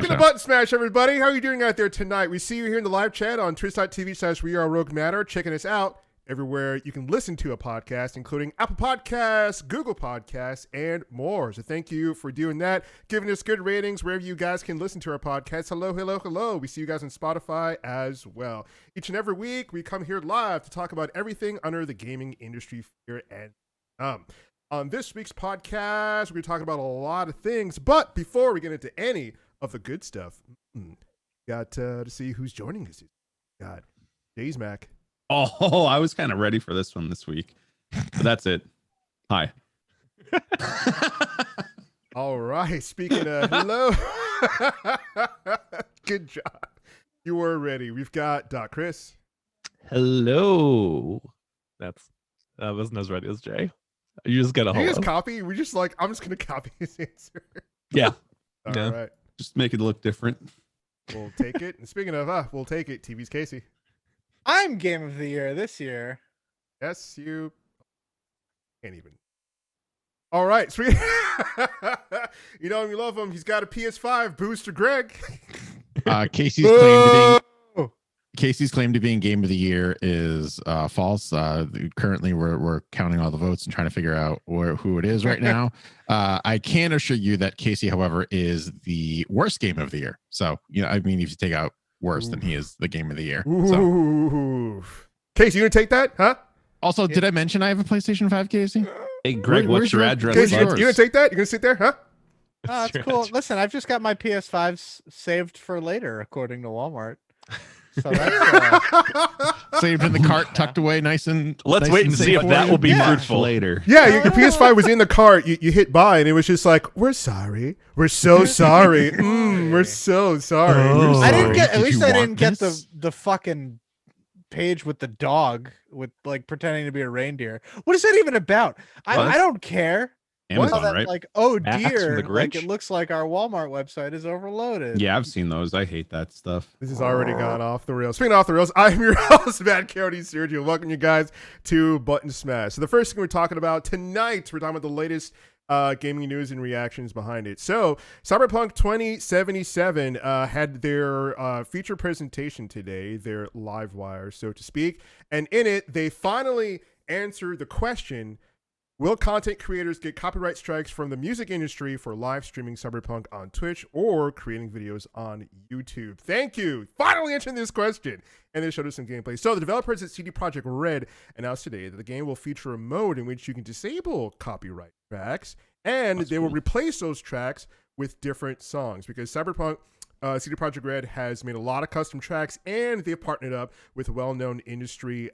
Welcome to Button Smash, everybody. How are you doing out there tonight? We see you here in the live chat on twitch.tv/WeAreRogueMatter. Checking us out everywhere you can listen to a podcast, including Apple Podcasts, Google Podcasts, and more. So thank you for doing that, giving us good ratings wherever you guys can listen to our podcast. Hello, hello, hello. We see you guys on Spotify as well. Each and every week, we come here live to talk about everything under the gaming industry here and on this week's podcast, we're going to talk about a lot of things. But before we get into any of the good stuff, got to see who's joining us. Got Days Mac. Oh, I was kind of ready for this one this week. But that's it. Hi. All right. Speaking of hello. Good job. You were ready. We've got Doc Chris. Hello. That wasn't as ready as Jay. You just got a hello. You just copy? We're just like, I'm just going to copy his answer. Yeah. All right. Just make it look different. We'll take it. And speaking of, we'll take it. TV's Casey. I'm Game of the Year this year. Yes, you can't even. All right. Sweet. You know him, you love him. He's got a PS5. Booster Greg. Casey's claim to being Game of the Year is false. Currently, we're counting all the votes and trying to figure out who it is right now. I can assure you that Casey, however, is the worst Game of the Year. So, I mean, if you take out worse, then he is the Game of the Year. So. Casey, you gonna take that? Huh? Also, did I mention I have a PlayStation 5, Casey? Hey, Greg, what's your address? Casey, you gonna take that? You gonna sit there? Huh? Oh, that's cool. Listen, I've just got my PS5s saved for later, according to Walmart. So that's saved in the cart, tucked away, nice and. Let's wait and see if that will be fruitful later. Yeah, your PS5 was in the cart. You hit buy, and it was just like, "We're sorry. We're so sorry. We're so sorry." Oh. Sorry. I didn't get. At least I didn't get the fucking page with the dog with like pretending to be a reindeer. What is that even about? I don't care. Amazon, that, right? Like, oh Max dear, from like it looks like our Walmart website is overloaded. Yeah, I've seen those. I hate that stuff. This has already gone off the rails. Speaking of off the rails, I'm your host, Matt Cody Sergio. Welcome you guys to Button Smash. So the first thing we're talking about tonight, we're talking about the latest gaming news and reactions behind it. So CyberPunk2077 had their feature presentation today, their live wire, so to speak. And in it, they finally answered the question, will content creators get copyright strikes from the music industry for live streaming Cyberpunk on Twitch or creating videos on YouTube? Thank you. Finally answering this question. And they showed us some gameplay. So the developers at CD Projekt Red announced today that the game will feature a mode in which you can disable copyright tracks, and they will replace those tracks with different songs, because Cyberpunk CD Projekt Red has made a lot of custom tracks, and they've partnered up with well-known industry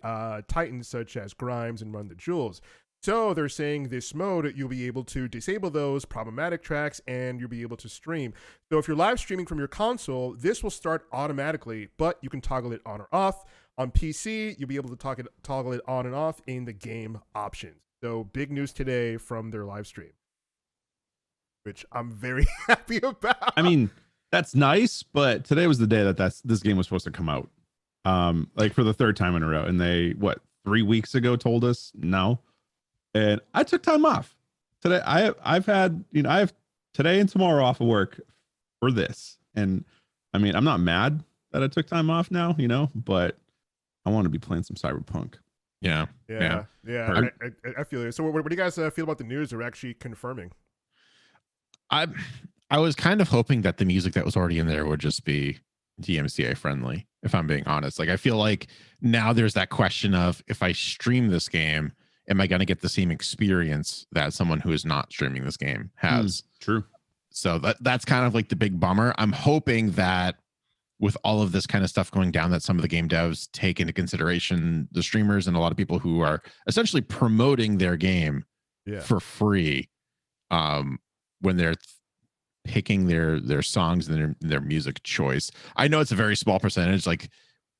titans such as Grimes and Run the Jewels. So they're saying this mode, you'll be able to disable those problematic tracks and you'll be able to stream. So if you're live streaming from your console, this will start automatically, but you can toggle it on or off. On PC, you'll be able to toggle it on and off in the game options. So big news today from their live stream, which I'm very happy about. I mean, that's nice, but today was the day that this game was supposed to come out. Like for the third time in a row. And they, 3 weeks ago told us no. And I took time off today. I have today and tomorrow off of work for this. And I mean, I'm not mad that I took time off now, but I want to be playing some Cyberpunk. Yeah. I feel it. So what do you guys feel about the news they're actually confirming? I was kind of hoping that the music that was already in there would just be DMCA friendly, if I'm being honest. Like, I feel like now there's that question of, if I stream this game, am I going to get the same experience that someone who is not streaming this game has? True. So that's kind of like the big bummer. I'm hoping that with all of this kind of stuff going down, that some of the game devs take into consideration the streamers and a lot of people who are essentially promoting their game for free when they're picking their songs and their music choice. I know it's a very small percentage. Like,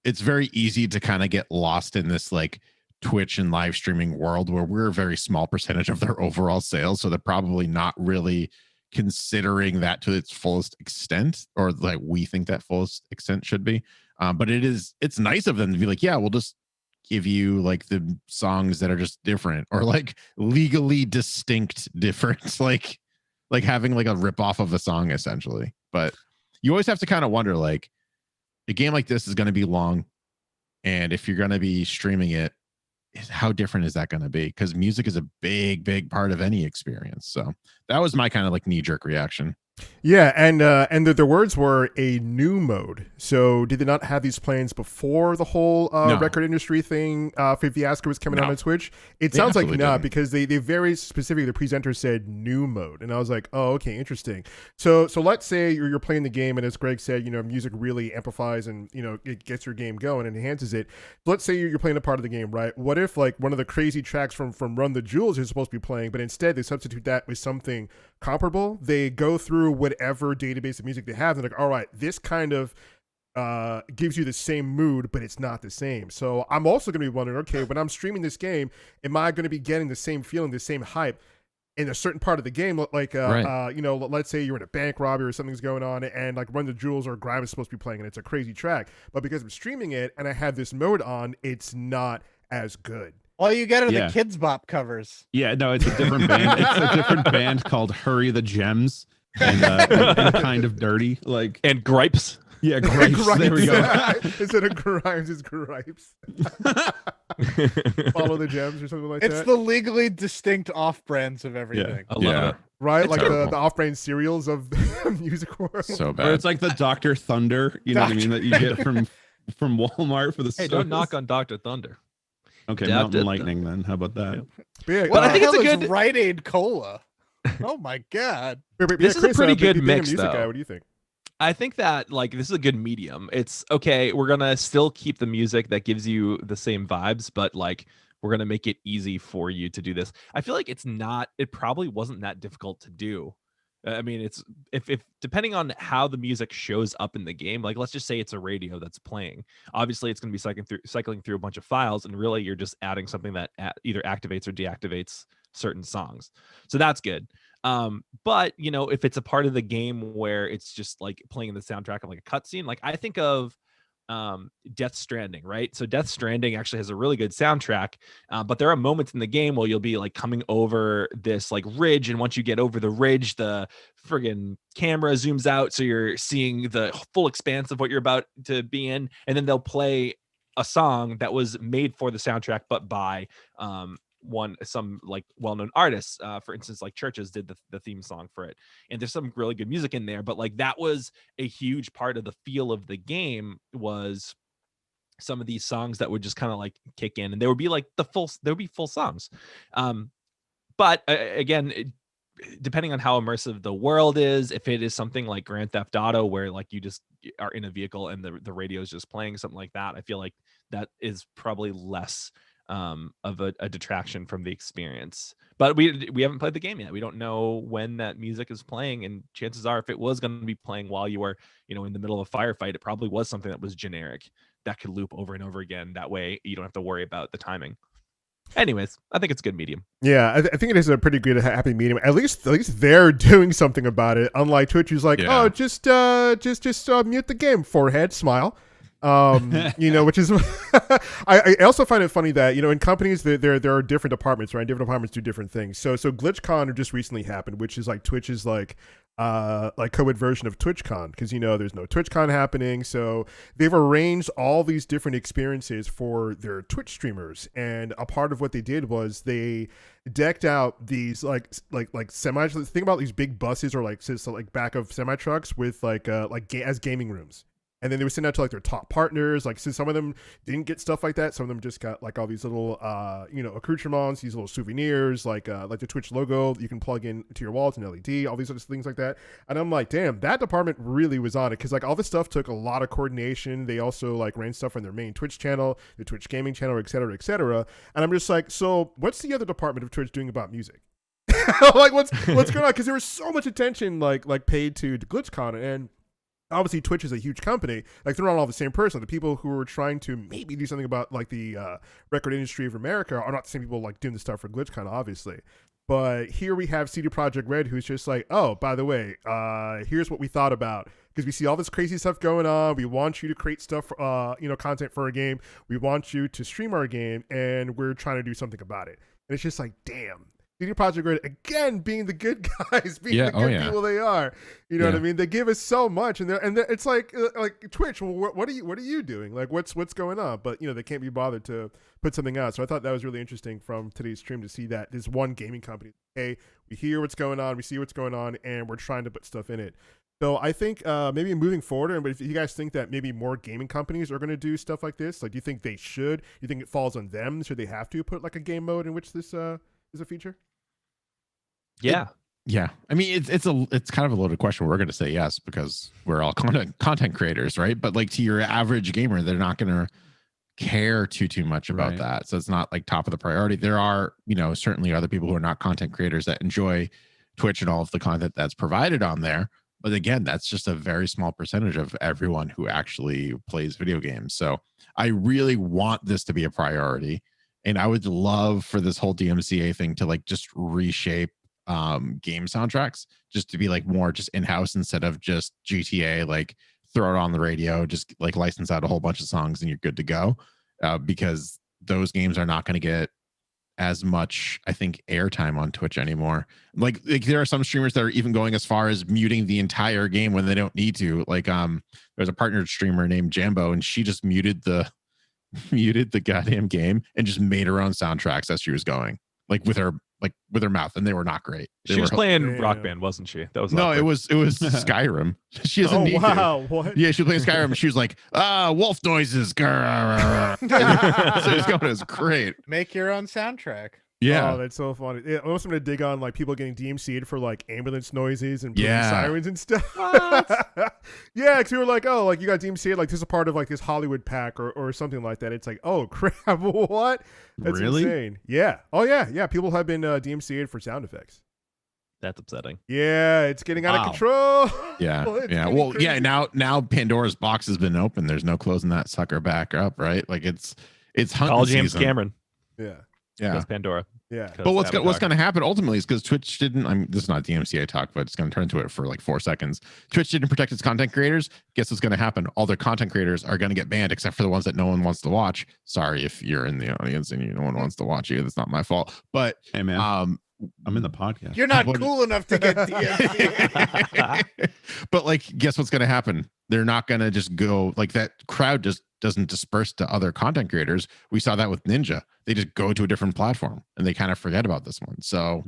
it's very easy to kind of get lost in this like Twitch and live streaming world where we're a very small percentage of their overall sales. So they're probably not really considering that to its fullest extent, or like we think that fullest extent should be. But it's nice of them to be like, yeah, we'll just give you like the songs that are just different, or like legally distinct different, like having like a rip off of a song essentially. But you always have to kind of wonder, like, a game like this is going to be long, and if you're going to be streaming it, how different is that going to be? Because music is a big part of any experience. So that was my kind of like knee-jerk reaction. Yeah, and the words were a new mode. So did they not have these plans before the whole No. record industry thing for Fiasco was coming No. out on Twitch? It They sounds like absolutely not, didn't. because they very specifically, the presenter said new mode, and I was like, oh, okay, interesting. So let's say you're playing the game, and as Greg said, music really amplifies and it gets your game going and enhances it. Let's say you're playing a part of the game, right? What if like one of the crazy tracks from Run the Jewels is supposed to be playing, but instead they substitute that with something comparable? They go through whatever database of music they have, and they're like, all right, this kind of gives you the same mood, but it's not the same. So I'm also going to be wondering, okay, when I'm streaming this game, am I going to be getting the same feeling, the same hype in a certain part of the game? Like, Right. let's say you're in a bank robbery or something's going on, and like Run the Jewels or Grime is supposed to be playing, and it's a crazy track, but because I'm streaming it and I have this mode on, it's not as good. All you get are Yeah. the Kids Bop covers. Yeah, no, it's a different band. It's a different band called Hurry the Gems, and Kind of Dirty. Like, And Gripes. yeah, Gripes. There we go. Instead of Grimes, it's Gripes. Follow the Gems or something like It's that. the legally distinct off brands of everything. I love Yeah. it. Right, It's like terrible. the off-brand cereals of the music world. So Or bad. it's like the Dr. Thunder, you know what I mean, that you get from Walmart for the Hey, don't knock on Dr. Thunder. Okay, Dab Mountain did Lightning then. How about that? But yeah, Well, I What think the it's a hell is good- Rite Aid Cola. Oh my god. This is a pretty good being mix, music guy, though. what do you think? I think that like this is a good medium. It's okay. We're gonna still keep the music that gives you the same vibes, but like we're gonna make it easy for you to do this. I feel like it's not. It probably wasn't that difficult to do. I mean, it's if depending on how the music shows up in the game. Like, let's just say it's a radio that's playing. Obviously, it's gonna be cycling through a bunch of files, and really you're just adding something that either activates or deactivates certain songs. So that's good. But if it's a part of the game where it's just like playing the soundtrack of like a cutscene, like I think of Death Stranding, right? So Death Stranding actually has a really good soundtrack, but there are moments in the game where you'll be like coming over this like ridge, and once you get over the ridge, the friggin' camera zooms out, so you're seeing the full expanse of what you're about to be in, and then they'll play a song that was made for the soundtrack, but by some like well-known artists. For instance, like Churches did the theme song for it, and there's some really good music in there, but like that was a huge part of the feel of the game, was some of these songs that would just kind of like kick in, and there would be like there would be full songs. But again, depending on how immersive the world is, if it is something like Grand Theft Auto where like you just are in a vehicle and the radio is just playing, something like that, I feel like that is probably less of a detraction from the experience. But we haven't played the game yet. We don't know when that music is playing, and chances are if it was going to be playing while you were in the middle of a firefight, it probably was something that was generic that could loop over and over again. That way you don't have to worry about the timing. Anyways, I think it's a good medium. Yeah, I think it is a pretty good happy medium. At least they're doing something about it. Unlike Twitch, who's like, Yeah. oh, just mute the game, forehead, smile. Which is I also find it funny that in companies there are different departments, right? Different departments do different things. So Glitchcon just recently happened, which is like Twitch's like COVID version of TwitchCon, because there's no TwitchCon happening. So they've arranged all these different experiences for their Twitch streamers, and a part of what they did was they decked out these like semi. Think about these big buses or like back of semi trucks with as gaming rooms. And then they would send out to like their top partners. Like, so some of them didn't get stuff like that. Some of them just got like all these little, accoutrements, these little souvenirs, like the Twitch logo that you can plug in to your wallet and LED, all these other things like that. And I'm like, damn, that department really was on it, because like all this stuff took a lot of coordination. They also like ran stuff on their main Twitch channel, the Twitch gaming channel, et cetera, et cetera. And I'm just like, so what's the other department of Twitch doing about music? Like, what's going on? Because there was so much attention like paid to Glitchcon, and obviously Twitch is a huge company. Like, they're not all the same person. The people who are trying to maybe do something about like the record industry of America are not the same people like doing the stuff for Glitchcon, obviously. But here we have CD Projekt Red, who's just like, oh, by the way, here's what we thought about, because we see all this crazy stuff going on. We want you to create stuff, content for our game. We want you to stream our game, and we're trying to do something about it. And it's just like, damn. CD Projekt Red again being the good guys, being Yeah, the good yeah. people they are. You know what I Yeah. mean? They give us so much, and it's like Twitch. Well, what are you doing? Like, what's going on? But they can't be bothered to put something out. So I thought that was really interesting from today's stream to see that this one gaming company, hey, we hear what's going on, we see what's going on, and we're trying to put stuff in it. So I think maybe moving forward, but if you guys think that maybe more gaming companies are going to do stuff like this, like, do you think they should? You think it falls on them? Should they have to put like a game mode in which this is a feature? Yeah. Yeah, I mean it's kind of a loaded question. We're going to say yes because we're all content creators, right? But like to your average gamer, they're not going to care too much about Right. that. So it's not like top of the priority. There are certainly other people who are not content creators that enjoy Twitch and all of the content that's provided on there. But again, that's just a very small percentage of everyone who actually plays video games. So I really want this to be a priority, and I would love for this whole DMCA thing to like just reshape game soundtracks, just to be like more just in-house instead of just GTA, like throw it on the radio, just like license out a whole bunch of songs and you're good to go, because those games are not going to get as much, I think, airtime on Twitch anymore. Like there are some streamers that are even going as far as muting the entire game when they don't need to. Like there's a partnered streamer named Jambo, and she just muted the goddamn game and just made her own soundtracks as she was going, like with her mouth, and they were not great. She was playing Damn. Rock Band, wasn't she? That was No, awkward. it was Skyrim. She doesn't need to. Wow, what? Yeah, she was playing Skyrim, and she was like, wolf noises. So it's going, it was great. Make your own soundtrack. Yeah. Oh, that's so funny. Yeah, I'm also going to dig on like people getting DMCA'd for like ambulance noises and police Yeah. sirens and stuff. Yeah, because we were like, oh, like you got DMCA'd, like this is a part of like this Hollywood pack or something like that. It's like, oh crap, what? That's Really? insane. Yeah. Oh yeah. People have been DMCA'd for sound effects. That's upsetting. Yeah, it's getting out Wow. of control. Yeah. It's Yeah. getting Well, crazy. yeah, now Pandora's box has been open. There's no closing that sucker back up, right? Like it's hunting Call James season. Cameron. Yeah. Yeah. That's Pandora. Yeah. But what's Avatar. going to happen ultimately is because Twitch didn't. This is not DMCA talk, but it's going to turn into it for like 4 seconds. Twitch didn't protect its content creators. Guess what's going to happen? All their content creators are going to get banned, except for the ones that no one wants to watch. Sorry if you're in the audience and no one wants to watch you. That's not my fault. But Hey man, I'm in the podcast. You're not What- cool enough to get DMCA. but like, guess what's going to happen? They're not going to just go like that. Crowd just doesn't disperse to other content creators. We saw that with Ninja. They just go to a different platform and they kind of forget about this one. So,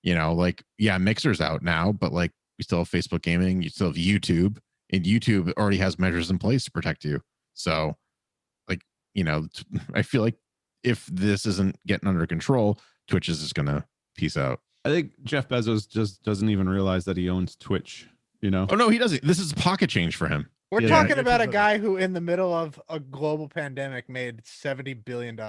like, yeah, Mixer's out now, but like we still have Facebook Gaming, you still have YouTube, and YouTube already has measures in place to protect you. So, like, I feel like if this isn't getting under control, Twitch is just going to peace out. I think Jeff Bezos just doesn't even realize that he owns Twitch. Oh no, he doesn't. This is pocket change for him. We're Yeah, talking it's about a just guy who, in the middle of a global pandemic, made $70 billion.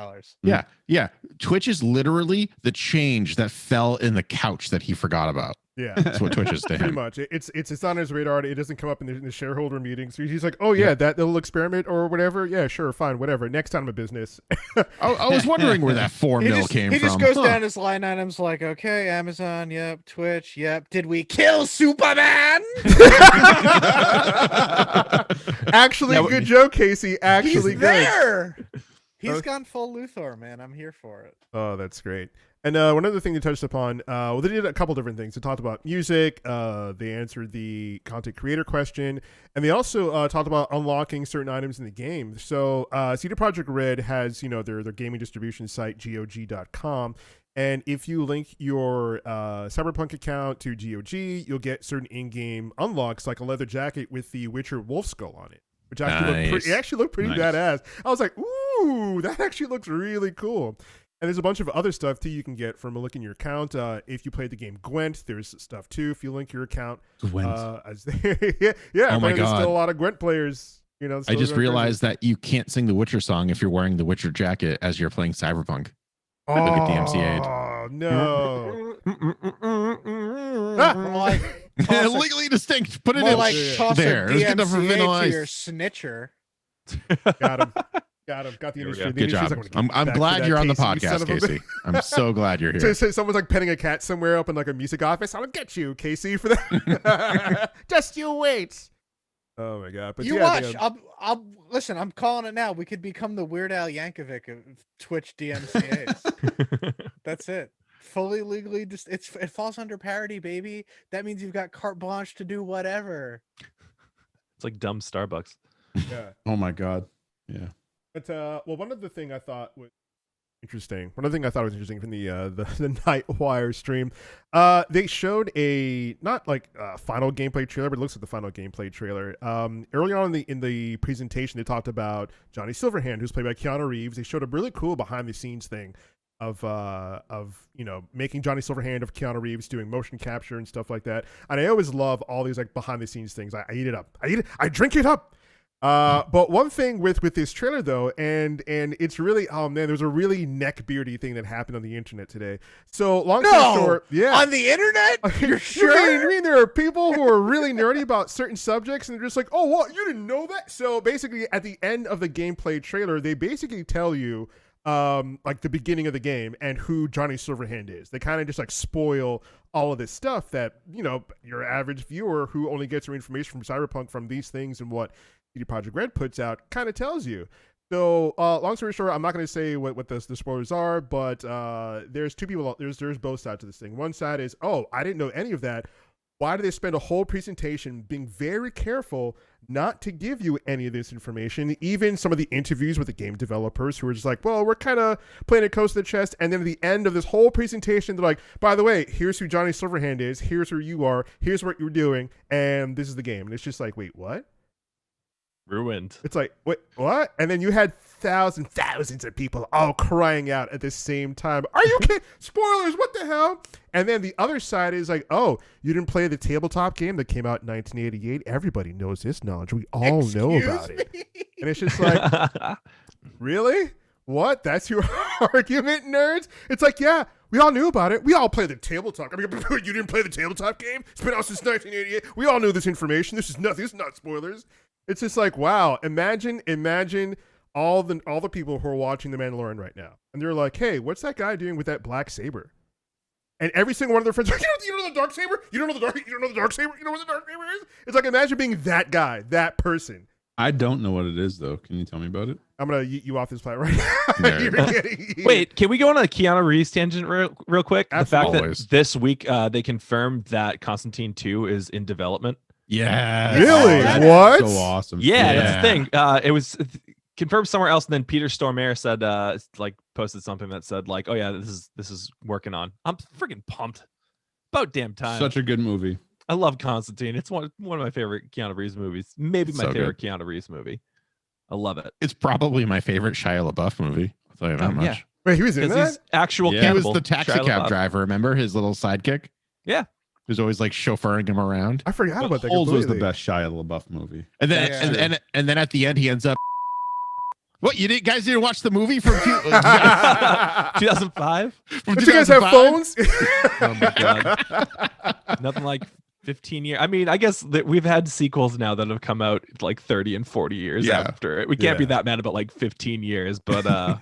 Yeah, yeah. Twitch is literally the change that fell in the couch that he forgot about. Yeah. That's what Twitch is to Pretty him. much. It's on his radar. It doesn't come up in the shareholder meetings. He's like, oh yeah, that little experiment or whatever. Yeah, sure, fine, whatever. Next time a business. I was wondering where that 4 mil came He from. just goes Huh. down his line items like, okay, Amazon, yep, Twitch, yep. Did we kill Superman? Actually, Yeah, good joke, Casey. Actually, He's good. there. He's Okay. gone full Luthor, man. I'm here for it. Oh, that's great. And one other thing they touched upon, they did a couple different things. They talked about music. They answered the content creator question, and they also talked about unlocking certain items in the game. So, CD Projekt Red has their gaming distribution site GOG.com, and if you link your CyberPunk account to GOG, you'll get certain in-game unlocks like a leather jacket with the Witcher wolf skull on it, which actually looked pretty Nice. badass. I was like, ooh, that actually looks really cool. And there's a bunch of other stuff too you can get from linking your account. If you played the game Gwent, there's stuff too. If you link your account, yeah, Oh my apparently there's God. still a lot of Gwent players. I still just going crazy. realized that you can't sing the Witcher song if you're wearing the Witcher jacket as you're playing Cyberpunk. Look at DMCA'd. Oh no! More like toss a, Legally distinct. Put it more in. like Yeah. toss There. a It was good enough for DMCA Vanilla to Ice. your snitcher. Got him. Got the Here we industry. go. The Good industry's job. like, "I'm gonna I'm get back to glad that, you're on the Casey, you son podcast, of a bitch." Casey. I'm so glad you're So, here. so someone's like petting a cat somewhere up in like a music office. I'll get you, Casey, for that. Just you wait. Oh my god! But You yeah, watch. I'll listen. I'm calling it now. We could become the Weird Al Yankovic of Twitch DMCA's. That's it. fully legally just it falls under parody, baby. That means you've got carte blanche to do whatever. It's like dumb Starbucks. Yeah. Oh my god. Yeah. But well, one of the thing I thought was interesting. One of the thing I thought was interesting from the Nightwire stream, they showed a not like final gameplay trailer, but it looks like the final gameplay trailer. Early on in the presentation, they talked about Johnny Silverhand, who's played by Keanu Reeves. They showed a really cool behind the scenes thing of making Johnny Silverhand of Keanu Reeves, doing motion capture and stuff like that. And I always love all these like behind the scenes things. I eat it up. I drink it up. But one thing with this trailer though, and it's really, oh man, there's a really neckbeardy thing that happened on the internet today. So long story short, yeah, on the internet, you're sure? You mean there are people who are really nerdy about certain subjects, and they're just like, oh, what, you didn't know that? So basically, at the end of the gameplay trailer, they basically tell you, like the beginning of the game and who Johnny Silverhand is. They kind of just like spoil all of this stuff that, you know, your average viewer who only gets their information from Cyberpunk from these things and what CD Projekt Red puts out kind of tells you. So long story short, I'm not going to say what the spoilers are, but there's two people. There's both sides of this thing. One side is, oh, I didn't know any of that. Why do they spend a whole presentation being very careful not to give you any of this information? Even some of the interviews with the game developers who are just like, well, we're kind of playing it close to the chest. And then at the end of this whole presentation, they're like, by the way, here's who Johnny Silverhand is. Here's who you are. Here's what you're doing. And this is the game. And it's just like, wait, what? Ruined. It's like, wait, what? And then you had thousands of people all crying out at the same time. Are you kidding? Spoilers, what the hell? And then the other side is like, oh, you didn't play the tabletop game that came out in 1988? Everybody knows this knowledge. We all know about it. And it's just like, really? What? That's your argument, nerds? It's like, yeah, we all knew about it. We all play the tabletop. I mean, you didn't play the tabletop game? It's been out since 1988. We all knew this information. This is nothing. It's not spoilers. It's just like, wow, imagine all the people who are watching The Mandalorian right now. And they're like, hey, what's that guy doing with that black saber? And every single one of their friends are like, you don't know the dark saber? You don't know the dark saber? You know what the dark saber is? It's like, imagine being that guy, that person. I don't know what it is though. Can you tell me about it? I'm going to yeet you off this planet right now. Wait, can we go on a Keanu Reeves tangent real quick? Absolutely. The fact that this week they confirmed that Constantine 2 is in development. Yeah. Really? Oh, What? So awesome. Yeah, that's the thing. It was confirmed somewhere else, and then Peter Stormare said, like, posted something that said, like, oh yeah, this is working on. I'm freaking pumped. About damn time. Such a good movie. I love Constantine. It's one of my favorite Keanu Reeves movies. Maybe my So favorite Keanu Reeves movie. I love it. It's probably my favorite Shia LaBeouf movie. I'll tell you that much. Yeah. Wait, he was in Because he's that? actual Yeah. He cannibal. was the taxi Shia cab LaBeouf. driver. Remember his little sidekick? Yeah. Who's always like chauffeuring him around. I forgot about that Holes was the completely. best Shia LaBeouf movie. And then That's and then at the end he ends up. What, you guys didn't watch the movie from 2005. Don't you guys have 2005? phones? Oh my god. Nothing like 15 years. I mean, I guess that we've had sequels now that have come out like 30 and 40 years Yeah. after it. We can't be Yeah. that mad about like 15 years, but yeah,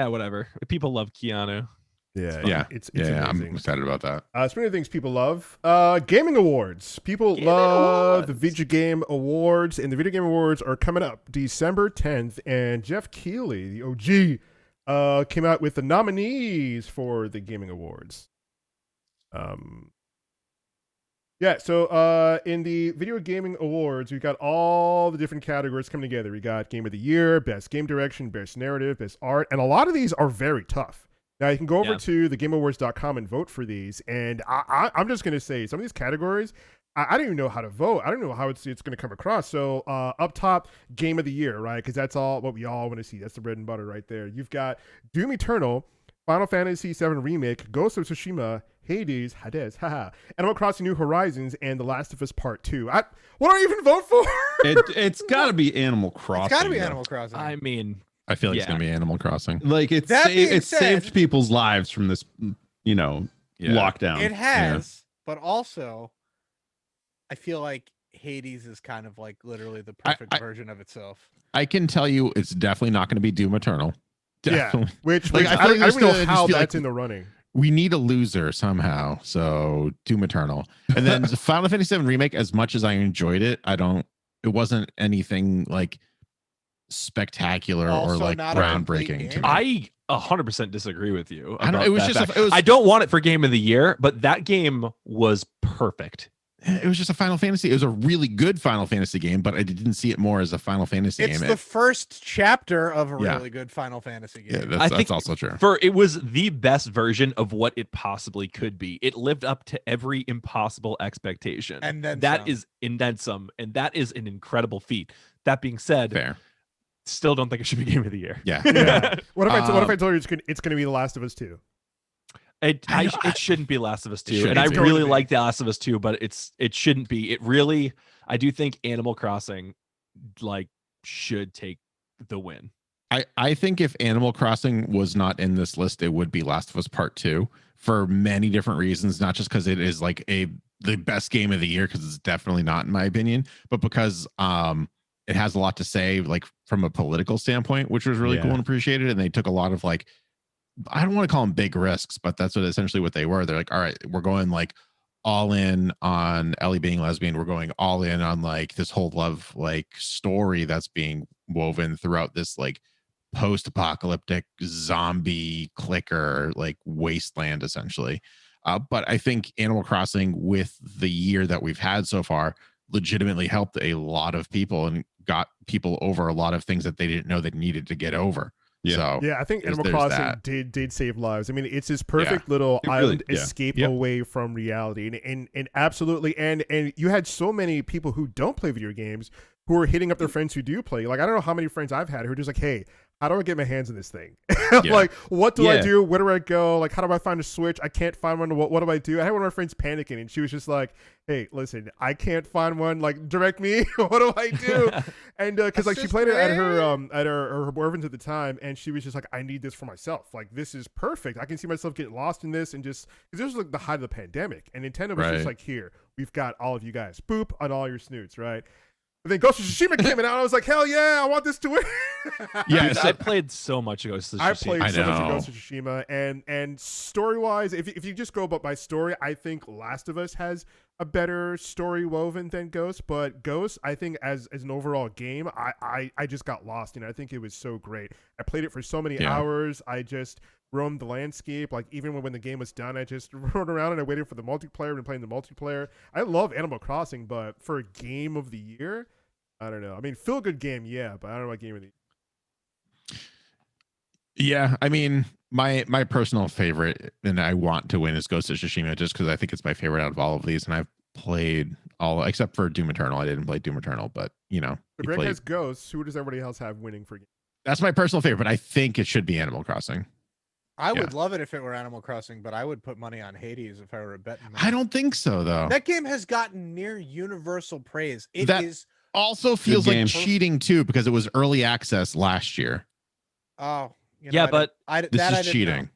whatever. People love Keanu. Yeah, it's I'm amazing. excited about that. Speaking of things people love, gaming awards. People Gaming love awards. the Video Game Awards, and the Video Game Awards are coming up December 10th. And Jeff Keighley, the OG, came out with the nominees for the Gaming Awards. Yeah, so in the Video Gaming Awards, we got all the different categories coming together. We got Game of the Year, Best Game Direction, Best Narrative, Best Art, and a lot of these are very tough. Now, you can go over to thegameawards.com and vote for these, and I'm just going to say some of these categories, I don't even know how to vote. I don't know how it's going to come across. So up top, Game of the Year, right? Because that's all what we all want to see. That's the bread and butter right there. You've got Doom Eternal, Final Fantasy VII Remake, Ghost of Tsushima, Hades, Animal Crossing New Horizons, and The Last of Us Part 2. What do I even vote for? It's got to be Animal Crossing. It's got to be though. Animal Crossing. I mean, I feel like it's Yeah. gonna be Animal Crossing. Like it's That being it said- saved people's lives from this, lockdown. It has, but also, I feel like Hades is kind of like literally the perfect version of itself. I can tell you, it's definitely not going to be Doom Eternal. Definitely. Yeah, which Like, I I feel like don't there's even know gonna how just be, that's like, in the running. We need a loser somehow. So Doom Eternal, and then the Final Fantasy VII Remake. As much as I enjoyed it, it wasn't anything like spectacular or Also like not a complete groundbreaking to game. me. I 100% disagree with you. I don't- about it was that just a- fact. it was- I don't want it for game of the year, but that game was perfect. It was just a Final Fantasy. It was a really good Final Fantasy game, but I didn't see it more as a Final Fantasy It's game. the first chapter of a Yeah. really good Final Fantasy Yeah, game. that's, I that's think also true. It was the best version of what it possibly could be. It lived up to every impossible expectation. And then that some. is and then some, and that is an incredible feat. That being said, Fair. still don't think it should be game of the year. Yeah. Yeah. What if I Um, told you it's gonna be The Last of Us 2? It shouldn't be Last of Us 2. shouldn't And I be. really It's going to be. like The Last of Us 2, but it shouldn't be. It really, I do think Animal Crossing like should take the win. I think if Animal Crossing was not in this list, it would be Last of Us Part 2 for many different reasons, not just because it is like the best game of the year, because it's definitely not in my opinion, but because it has a lot to say like from a political standpoint, which was really Yeah. cool and appreciated. And they took a lot of like, I don't want to call them big risks, but that's essentially what they were. They're like, all right, we're going like all in on Ellie being lesbian. We're going all in on like this whole love like story that's being woven throughout this like post-apocalyptic zombie clicker like wasteland essentially. But I think Animal Crossing, with the year that we've had so far, legitimately helped a lot of people and got people over a lot of things that they didn't know they needed to get over. Yeah. So Yeah, I think there's- Animal there's Crossing that. did save lives. I mean, it's this perfect little It really- island yeah. escape Yep. away from reality, and absolutely, and you had so many people who don't play video games who are hitting up their friends who do play. Like, I don't know how many friends I've had who are just like, hey, how do I get my hands on this thing? Like, what do I Yeah. do? Where do I go? Like, how do I find a Switch? I can't find one. What do I do? I had one of my friends panicking, and she was just like, hey, listen, I can't find one. Like, direct me. What do I do? And because like she played it at her boyfriend's at the time, and she was just like, I need this for myself. Like, this is perfect. I can see myself getting lost in this, and just because this was like the height of the pandemic, and Nintendo was just Right. like, here, we've got all of you guys, boop on all your snoots, right? But then Ghost of Tsushima came out, and I was like, hell yeah, I want this to win. Yeah, Dude, I played so much Ghost of Tsushima. I played I so much of know. Ghost of Tsushima, and story wise, if you just go by story, I think Last of Us has a better story woven than Ghost. But Ghost, I think as an overall game, I just got lost in it. I think it was so great. I played it for so many Yeah. hours. I just roamed the landscape. Like, even when the game was done, I just rode around and I waited for the multiplayer and playing the multiplayer. I love Animal Crossing, but for a game of the year, I don't know. I mean, feel good game, yeah, but I don't know about game of the year. Yeah, I mean, my personal favorite, and I want to win, is Ghost of Tsushima, just because I think it's my favorite out of all of these, and I've played all except for Doom Eternal. I didn't play Doom Eternal, but you know, So you Greg played- has Ghosts. Who does everybody else have winning for game? that's my personal favorite. But I think it should be Animal Crossing. I would love it if it were Animal Crossing, but I would put money on Hades if I were a betting man. I don't think so though. That game has gotten near universal praise. It That- is. Also feels like game. cheating too, because it was early access last year. Oh, you know, Yeah, I but didn't- This that I is didn't know. cheating.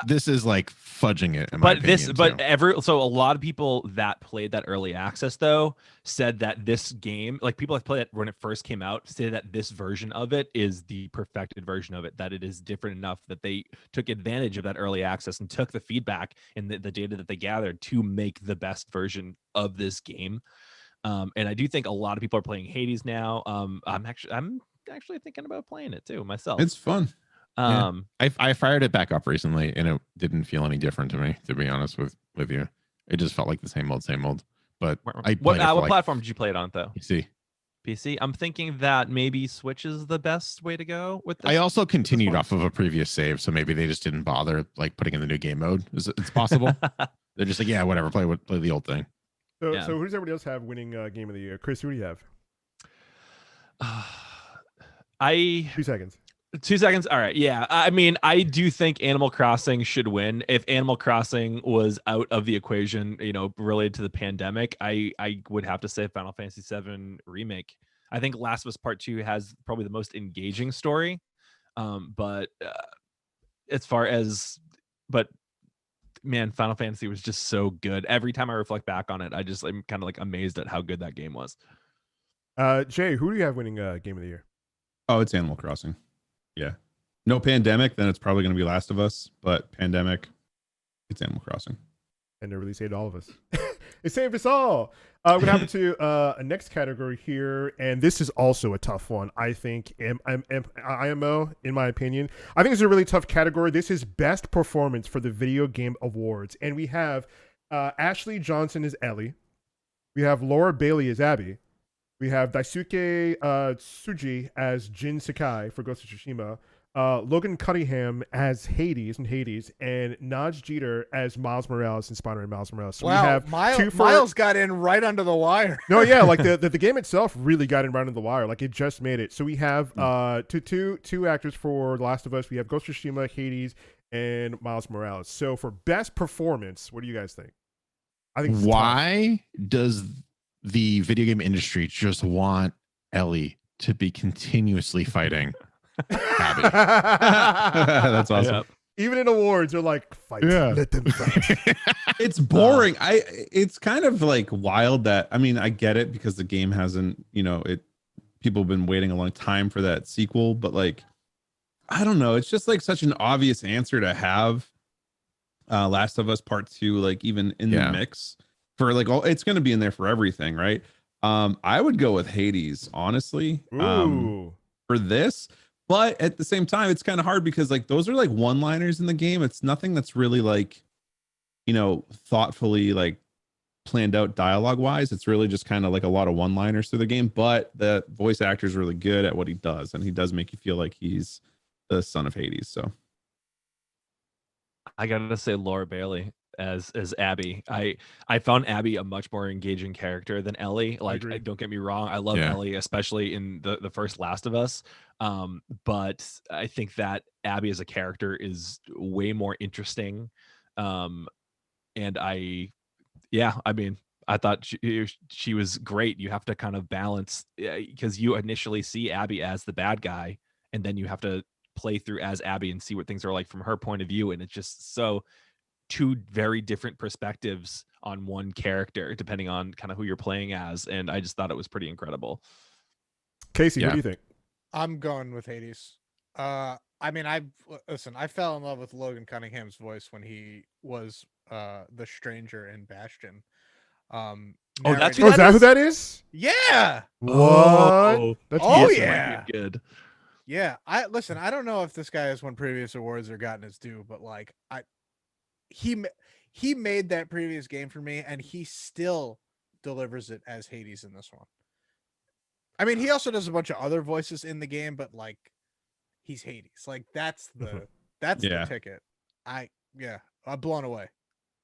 This is like fudging it. In my But this, opinion, too. so a lot of people that played that early access though said that this game, like people that played it when it first came out, say that this version of it is the perfected version of it. That it is different enough that they took advantage of that early access and took the feedback and the data that they gathered to make the best version of this game. And I do think a lot of people are playing Hades now. I'm actually thinking about playing it too myself. It's fun. I fired it back up recently, and it didn't feel any different to me, to be honest with you. It just felt like the same old. But I played what it for what like, platform did you play it on though? you see. PC. I'm thinking that maybe Switch is the best way to go with this. I also continued one. off of a previous save, so maybe they just didn't bother like putting in the new game mode. It's possible. They're just like, yeah, whatever, play the old thing. So, Yeah. so who does everybody else have winning game of the year? Chris, who do you have? 2 seconds. 2 seconds. All right. Yeah. I mean, I do think Animal Crossing should win. If Animal Crossing was out of the equation, related to the pandemic, I would have to say Final Fantasy VII Remake. I think Last of Us Part 2 has probably the most engaging story. But man, Final Fantasy was just so good. Every time I reflect back on it, I'm kind of like amazed at how good that game was. Jay, who do you have winning game of the year? Oh, it's Animal Crossing. Yeah. No pandemic, then it's probably going to be Last of Us. But pandemic, it's Animal Crossing. And they really saved all of us. It saved us all. We're gonna hop into a next category here, and this is also a tough one. I think IMO, in my opinion, I think it's a really tough category. This is best performance for the Video Game Awards, and we have Ashley Johnson as Ellie, we have Laura Bailey as Abby, we have Daisuke Tsuji as Jin Sakai for Ghost of Tsushima, Logan Cunningham as Hades, and Naj Jeter as Miles Morales in Spider-Man Miles Morales. So wow, we have Miles got in right under the wire. No, yeah, like the game itself really got in right under the wire. Like it just made it. So we have two actors for The Last of Us. We have Ghost of Tsushima, Hades, and Miles Morales. So for best performance, what do you guys think? I think why does the video game industry just want Ellie to be continuously fighting Abby? That's awesome. Yep. Even in awards, they're like, fight. Yeah. Let them fight. It's boring. It's kind of like wild that, I mean, I get it because the game hasn't, people have been waiting a long time for that sequel, but like, I don't know. It's just like such an obvious answer to have Last of Us Part 2, like even in the mix for like, it's going to be in there for everything. Right. I would go with Hades, honestly, for this. But at the same time, it's kind of hard because like those are like one-liners in the game. It's nothing that's really like, thoughtfully like planned out dialogue wise. It's really just kind of like a lot of one-liners through the game. But the voice actor is really good at what he does, and he does make you feel like he's the son of Hades. So I gotta say Laura Bailey as Abby. I found Abby a much more engaging character than Ellie. Like, don't get me wrong, I love Ellie, especially in the first Last of Us. But I think that Abby as a character is way more interesting. And I thought she was great. You have to kind of balance, because you initially see Abby as the bad guy, and then you have to play through as Abby and see what things are like from her point of view. And it's just so two very different perspectives on one character, depending on kind of who you're playing as. And I just thought it was pretty incredible. Casey, what do you think? I'm going with Hades. I mean, I fell in love with Logan Cunningham's voice when he was the stranger in Bastion. Is that who that is? Yeah. What? Yeah. Good. Yeah. I don't know if this guy has won previous awards or gotten his due, but like he made that previous game for me, and he still delivers it as Hades in this one. I mean, he also does a bunch of other voices in the game, but like he's Hades. Like that's the ticket. I'm blown away.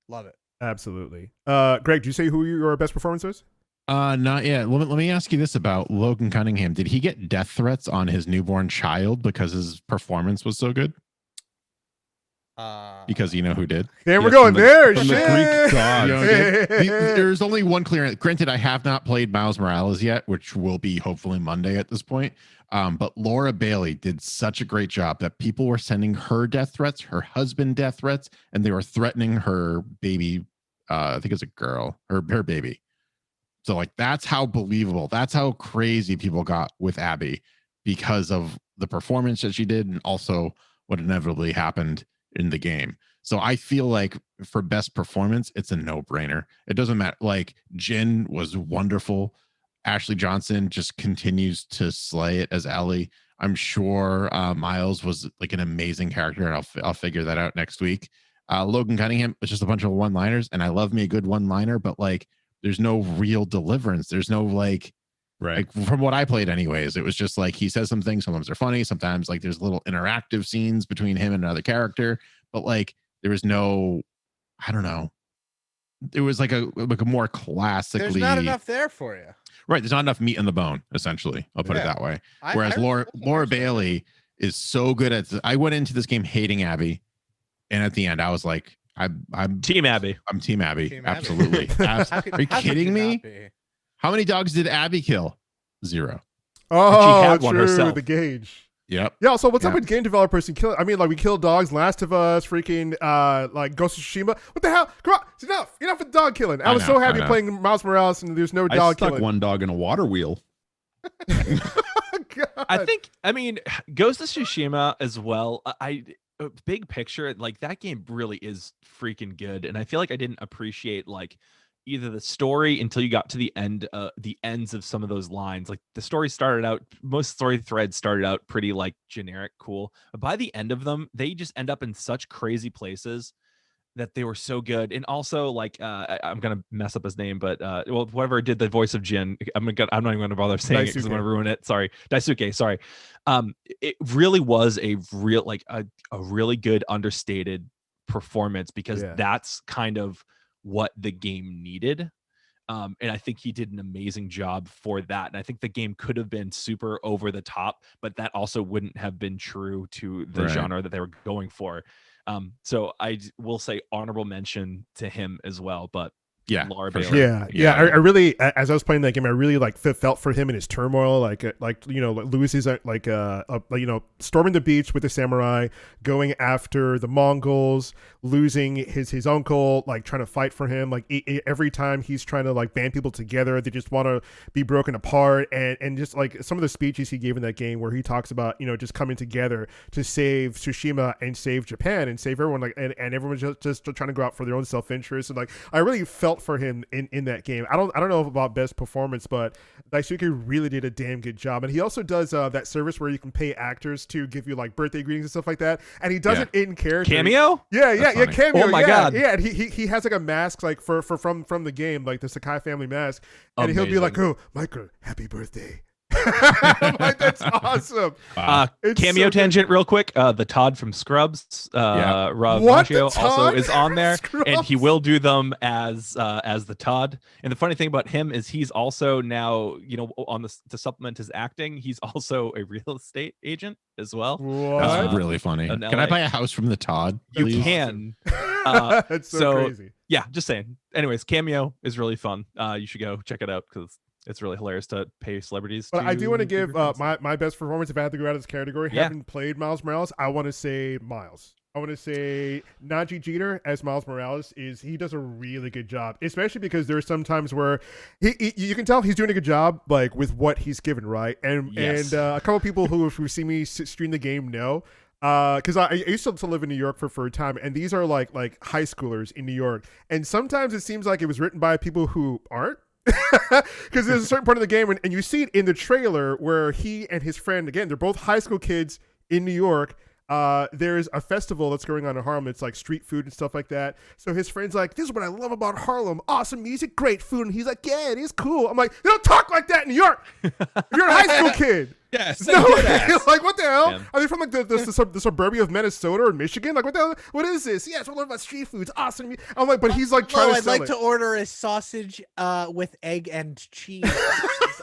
Love it. Absolutely. Greg, do you say who your best performance is? Not yet. Let me ask you this about Logan Cunningham. Did he get death threats on his newborn child because his performance was so good? Because you know who did. And we're going there. From the Greek gods. There's only one clear. Granted, I have not played Miles Morales yet, which will be hopefully Monday at this point. But Laura Bailey did such a great job that people were sending her death threats, her husband death threats, and they were threatening her baby. I think it's a girl, her baby. So like that's how believable, that's how crazy people got with Abby because of the performance that she did, and also what inevitably happened in the game. So I feel like for best performance, it's a no-brainer. It doesn't matter. Like Jin was wonderful. Ashley Johnson just continues to slay it as Ellie. I'm sure Miles was like an amazing character, and I'll figure that out next week. Logan Cunningham was just a bunch of one-liners, and I love me a good one-liner, but like there's no real deliverance. There's no like from what I played anyways, it was just like he says some things, sometimes they're funny, sometimes like there's little interactive scenes between him and another character, but like there was no, I don't know. It was like a more classically. There's not enough there for you. Right. There's not enough meat in the bone, essentially. I'll put it that way. Whereas Laura Bailey is so good at I went into this game hating Abby. And at the end, I was like, I'm Team Abby. I'm Team Abby. Absolutely. Are you kidding me? How many dogs did Abby kill? 0. Oh, true. The gauge. Yep. Yeah. So what's up with game developers and kill? I mean, like we killed dogs. Last of Us, freaking, like Ghost of Tsushima. What the hell? Come on, it's enough. Enough with dog killing. I was so happy playing Miles Morales, and there's no dog killing. I stuck one dog in a water wheel. I mean, Ghost of Tsushima as well. Big picture, like that game really is freaking good, and I feel like I didn't appreciate like either the story until you got to the ends of some of those lines. Like the story started out, most story threads started out pretty like generic, cool. But by the end of them, they just end up in such crazy places that they were so good. And also like I'm gonna mess up his name, but well, whoever did the voice of Jin, I'm not even gonna bother saying it because I'm gonna ruin it. Sorry, Daisuke. Sorry. It really was a really good understated performance, because that's kind of what the game needed. And I think he did an amazing job for that. And I think the game could have been super over the top, but that also wouldn't have been true to the genre that they were going for. So I will say honorable mention to him as well. But Laura Bailey. I really, as I was playing that game, I really like felt for him in his turmoil, like Louis storming the beach with the samurai, going after the Mongols, losing his uncle, like trying to fight for him. Like every time he's trying to like band people together, they just want to be broken apart. And just like some of the speeches he gave in that game, where he talks about just coming together to save Tsushima and save Japan and save everyone, like and everyone's just trying to go out for their own self-interest. And like I really felt for him in that game. I don't know about best performance, but Daisuke really did a damn good job. And he also does that service where you can pay actors to give you like birthday greetings and stuff like that. And he does it in character. Cameo? Yeah, cameo. Oh my god. Yeah, and he has like a mask like from the game, like the Sakai family mask. And Amazing. He'll be like, "Oh, Michael, happy birthday." I'm like, that's awesome. Cameo tangent real quick. The Todd from Scrubs, Rob Maggio also is on there, and he will do them as the Todd. And the funny thing about him is he's also now, on to supplement his acting, he's also a real estate agent as well. That's really funny. Can I buy a house from the Todd? Please? You can. That's so crazy. Yeah, just saying. Anyways, Cameo is really fun. You should go check it out because it's really hilarious to pay celebrities. But I do want to give my best performance, if I had to go out of this category. Haven't played Miles Morales. I want to say Miles. I want to say Najee Jeter as Miles Morales he does a really good job, especially because there are some times where you can tell he's doing a good job, like with what he's given, right? And a couple of people who see me stream the game know. Because I used to live in New York for a time, and these are like high schoolers in New York, and sometimes it seems like it was written by people who aren't. Because there's a certain part of the game and you see it in the trailer where he and his friend, again, they're both high school kids in New York. There's a festival that's going on in Harlem. It's like street food and stuff like that. So his friend's like, "This is what I love about Harlem. Awesome music, great food." And he's like, "Yeah, it is cool." I'm like, "They don't talk like that in New York. You're a high school kid." Yes. No, like what the hell? Are they from like the suburbia of Minnesota or Michigan? Like what the hell? What is this? Yeah, it's all about street foods. Awesome. I'm like, but he's like trying to sell I'd like to order a sausage with egg and cheese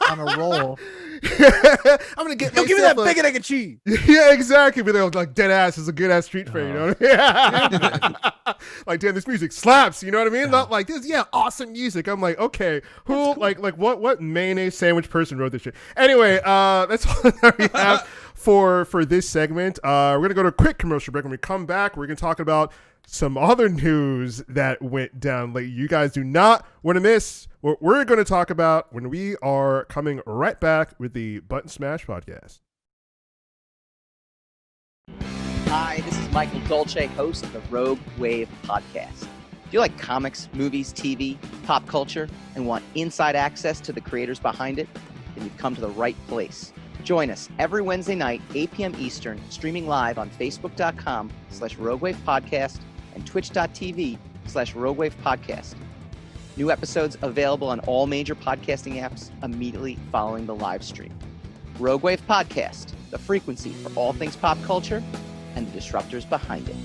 on a roll. I'm gonna get. Give me that bacon, egg, and cheese. Yeah, exactly. But they're like dead ass is a good ass street fair. You know what I mean? Like, damn, this music slaps. You know what I mean? Not like this. Yeah, awesome music. I'm like, okay, who? Cool. Like what mayonnaise sandwich person wrote this shit? Anyway, that's all that we have for this segment. We're gonna go to a quick commercial break. When we come back, we're gonna talk about some other news that went down late. You guys do not want to miss what we're going to talk about when we are coming right back with the Button Smash podcast. Hi, this is Michael Dolce, host of the Rogue Wave podcast. If you like comics, movies, TV, pop culture, and want inside access to the creators behind it, then you've come to the right place. Join us every Wednesday night, 8 p.m. Eastern, streaming live on Facebook.com/RogueWavePodcast and Twitch.tv/RogueWavePodcast. New episodes available on all major podcasting apps immediately following the live stream. Rogue Wave Podcast, the frequency for all things pop culture and the disruptors behind it.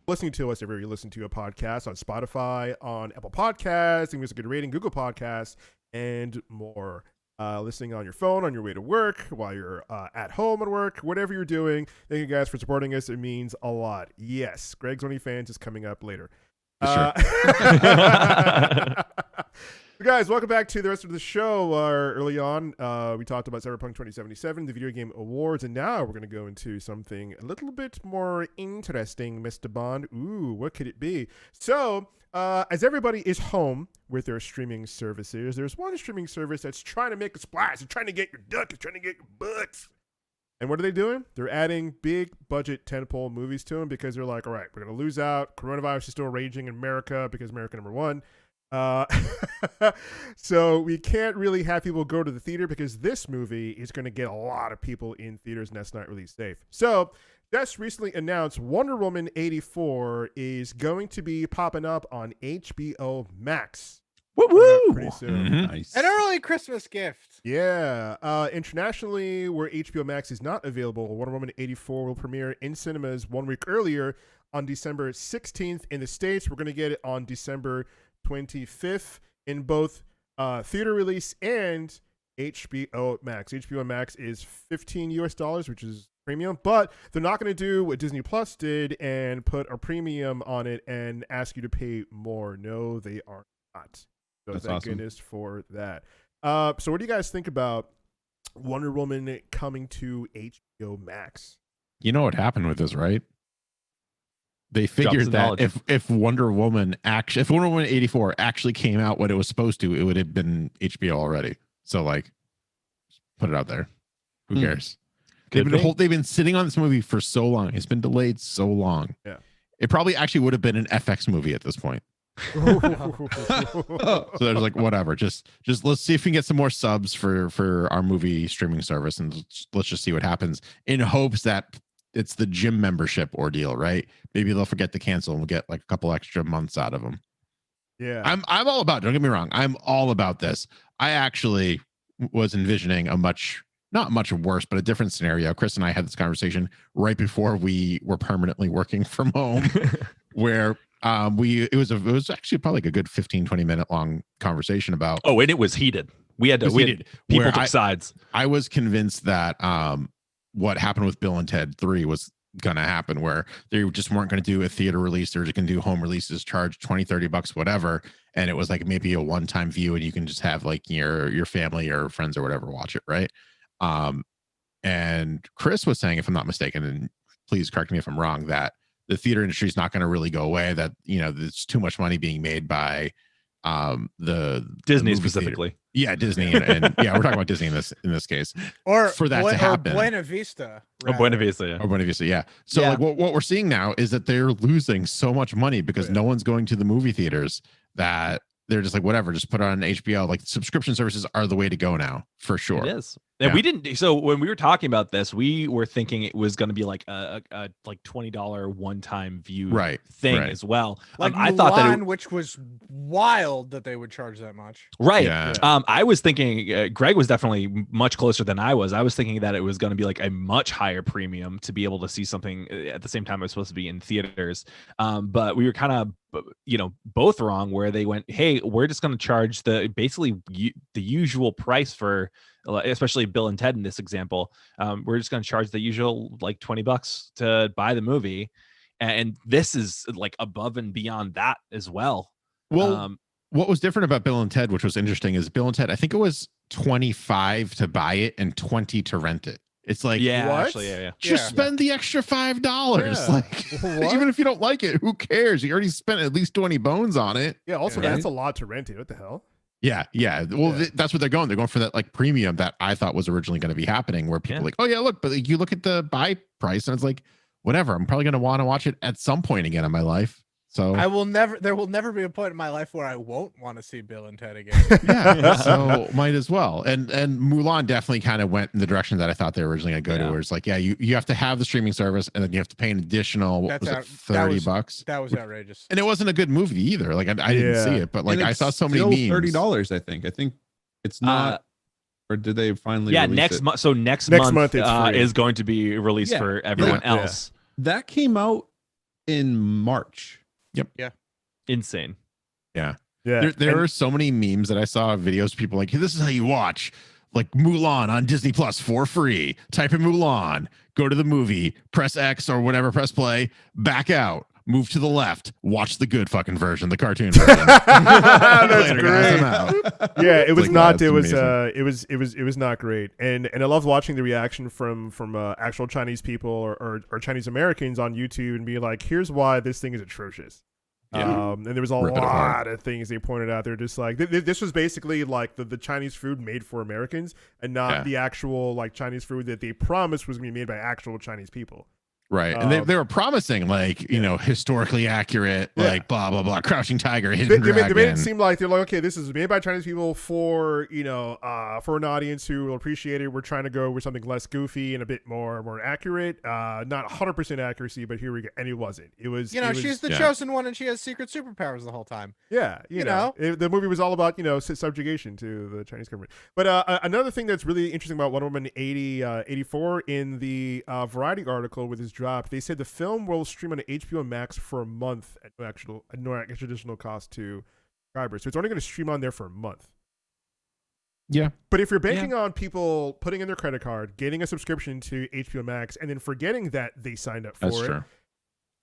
Listening to us wherever you listen to a podcast, on Spotify, on Apple Podcasts, give us a good rating, Google Podcasts, and more. Listening on your phone, on your way to work, while you're at home at work, whatever you're doing. Thank you guys for supporting us. It means a lot. Yes, Greg's OnlyFans is coming up later. Sure. Guys, welcome back to the rest of the show. Early on, we talked about CyberPunk 2077, the Video Game Awards, and now we're going to go into something a little bit more interesting, Mr. Bond. Ooh, what could it be? So, as everybody is home with their streaming services, there's one streaming service that's trying to make a splash. It's trying to get your duck. It's trying to get your butts. And what are they doing? They're adding big budget tentpole movies to them because they're like, all right, we're going to lose out. Coronavirus is still raging in America because America #1. So we can't really have people go to the theater because this movie is going to get a lot of people in theaters and that's not really safe. So just recently announced Wonder Woman 84 is going to be popping up on HBO Max. Woo-woo! Pretty soon. Nice. An early Christmas gift. Yeah. Internationally, where HBO Max is not available, Wonder Woman 84 will premiere in cinemas 1 week earlier on December 16th. In the States, we're going to get it on December 25th in both theater release and HBO Max. HBO Max is $15 US, which is premium, but they're not going to do what Disney Plus did and put a premium on it and ask you to pay more. No, they are not. So That's thank awesome. goodness for that. So what do you guys think about Wonder Woman coming to HBO Max? You know what happened with this, right? They Drops figured of that knowledge. if Wonder Woman 84 actually came out when it was supposed to, it would have been HBO already. So like, put it out there. Who cares? They've been sitting on this movie for so long. It's been delayed so long. Yeah. It probably actually would have been an FX movie at this point. So there's like, whatever. Just let's see if we can get some more subs for our movie streaming service, and let's just see what happens in hopes that it's the gym membership ordeal, right? Maybe they'll forget to cancel and we'll get like a couple extra months out of them. Yeah. I'm all about it. Don't get me wrong. I'm all about this. I actually was envisioning not much worse, but a different scenario. Chris and I had this conversation right before we were permanently working from home, where it was actually probably like a good 15-20 minute long conversation about. Oh, and it was heated. People took sides. I was convinced that what happened with Bill and Ted 3 was going to happen, where they just weren't going to do a theater release. They're just going to do home releases, charge $20-$30, whatever. And it was like maybe a one-time view, and you can just have like your family or friends or whatever watch it, right? And Chris was saying, if I'm not mistaken, and please correct me if I'm wrong, that the theater industry is not going to really go away, that, there's too much money being made by the Disney movie specifically. theater. Yeah, Disney. And yeah, we're talking about Disney in this case. Or for that to happen. Or Buena Vista. Oh, Buena Vista, yeah. Or Buena Vista, yeah. So Yeah. like what we're seeing now is that they're losing so much money because no one's going to the movie theaters, that they're just like, whatever, just put it on HBO. Like, subscription services are the way to go now, for sure. It is. And Yeah. we didn't. So when we were talking about this, we were thinking it was going to be like a like $20 one-time view thing right. as well. Like I Mulan, thought that which was wild that they would charge that much. right. Yeah. I was thinking Greg was definitely much closer than I was. I was thinking that it was going to be like a much higher premium to be able to see something at the same time it was supposed to be in theaters. But we were kind of both wrong, where they went, hey, we're just going to charge the usual price for, especially Bill and Ted in this example. We're just going to charge the usual like $20 to buy the movie, and this is like above and beyond that as well. Well, what was different about Bill and Ted, which was interesting, is Bill and Ted, I think it was $25 to buy it and $20 to rent it. It's like, Yeah, what? actually, yeah. just spend the extra $5. Yeah. Like, What? even if you don't like it, who cares? You already spent at least 20 bones on it. Yeah. Also, Yeah. that's a lot to rent it. What the hell? Yeah. Well, Yeah. that's what they're going. They're going for that like premium that I thought was originally going to be happening, where people Yeah. are like, oh yeah, look, but like, you look at the buy price and it's like, whatever. I'm probably going to want to watch it at some point again in my life. So There will never be a point in my life where I won't want to see Bill and Ted again. yeah, so might as well. And Mulan definitely kind of went in the direction that I thought they were originally going to go to, Yeah. where it's like, yeah, you have to have the streaming service, and then you have to pay an additional, what was it, $30? That was outrageous. And it wasn't a good movie either. Like I didn't Yeah. see it, but like And I it's saw so many still memes. $30, I think. I think it's not. Or did they finally? Yeah, release next it? month. So next Next month, month it's free. is going to be released Yeah. for everyone Yeah. else. That came out in March. Insane. Yeah. There are so many memes that I saw, videos of people like, hey, this is how you watch like Mulan on Disney Plus for free. Type in Mulan, go to the movie, press X or whatever, press play, back out, move to the left, watch the good fucking version, the cartoon version. That's Later, guys, great. I'm out. Yeah, it was like, not. that's It was. amazing. It was not great. And I love watching the reaction from actual Chinese people or Chinese Americans on YouTube and be like, here's why this thing is atrocious. Yeah. And there was a Rip it apart. lot of things they pointed out. They're just like, this was basically like the Chinese food made for Americans and not the actual like Chinese food that they promised was going to be made by actual Chinese people. Right. And they were promising like, you know, historically accurate, like blah, blah, blah, Crouching Tiger, Hidden Dragon. They made it seem like they're like, okay, this is made by Chinese people for, you know, for an audience who will appreciate it. We're trying to go with something less goofy and a bit more accurate. Not 100% accuracy, but here we go. And it wasn't. It was, You know, she's the chosen one and she has secret superpowers the whole time. Yeah. You know. The movie was all about, you know, subjugation to the Chinese government. But another thing that's really interesting about Wonder Woman 84 in the Variety article with his drop, they said the film will stream on HBO Max for a month at no additional cost to subscribers. So it's only going to stream on there for a month. Yeah. But if you're banking on people putting in their credit card, getting a subscription to HBO Max, and then forgetting that they signed up for That's it, true.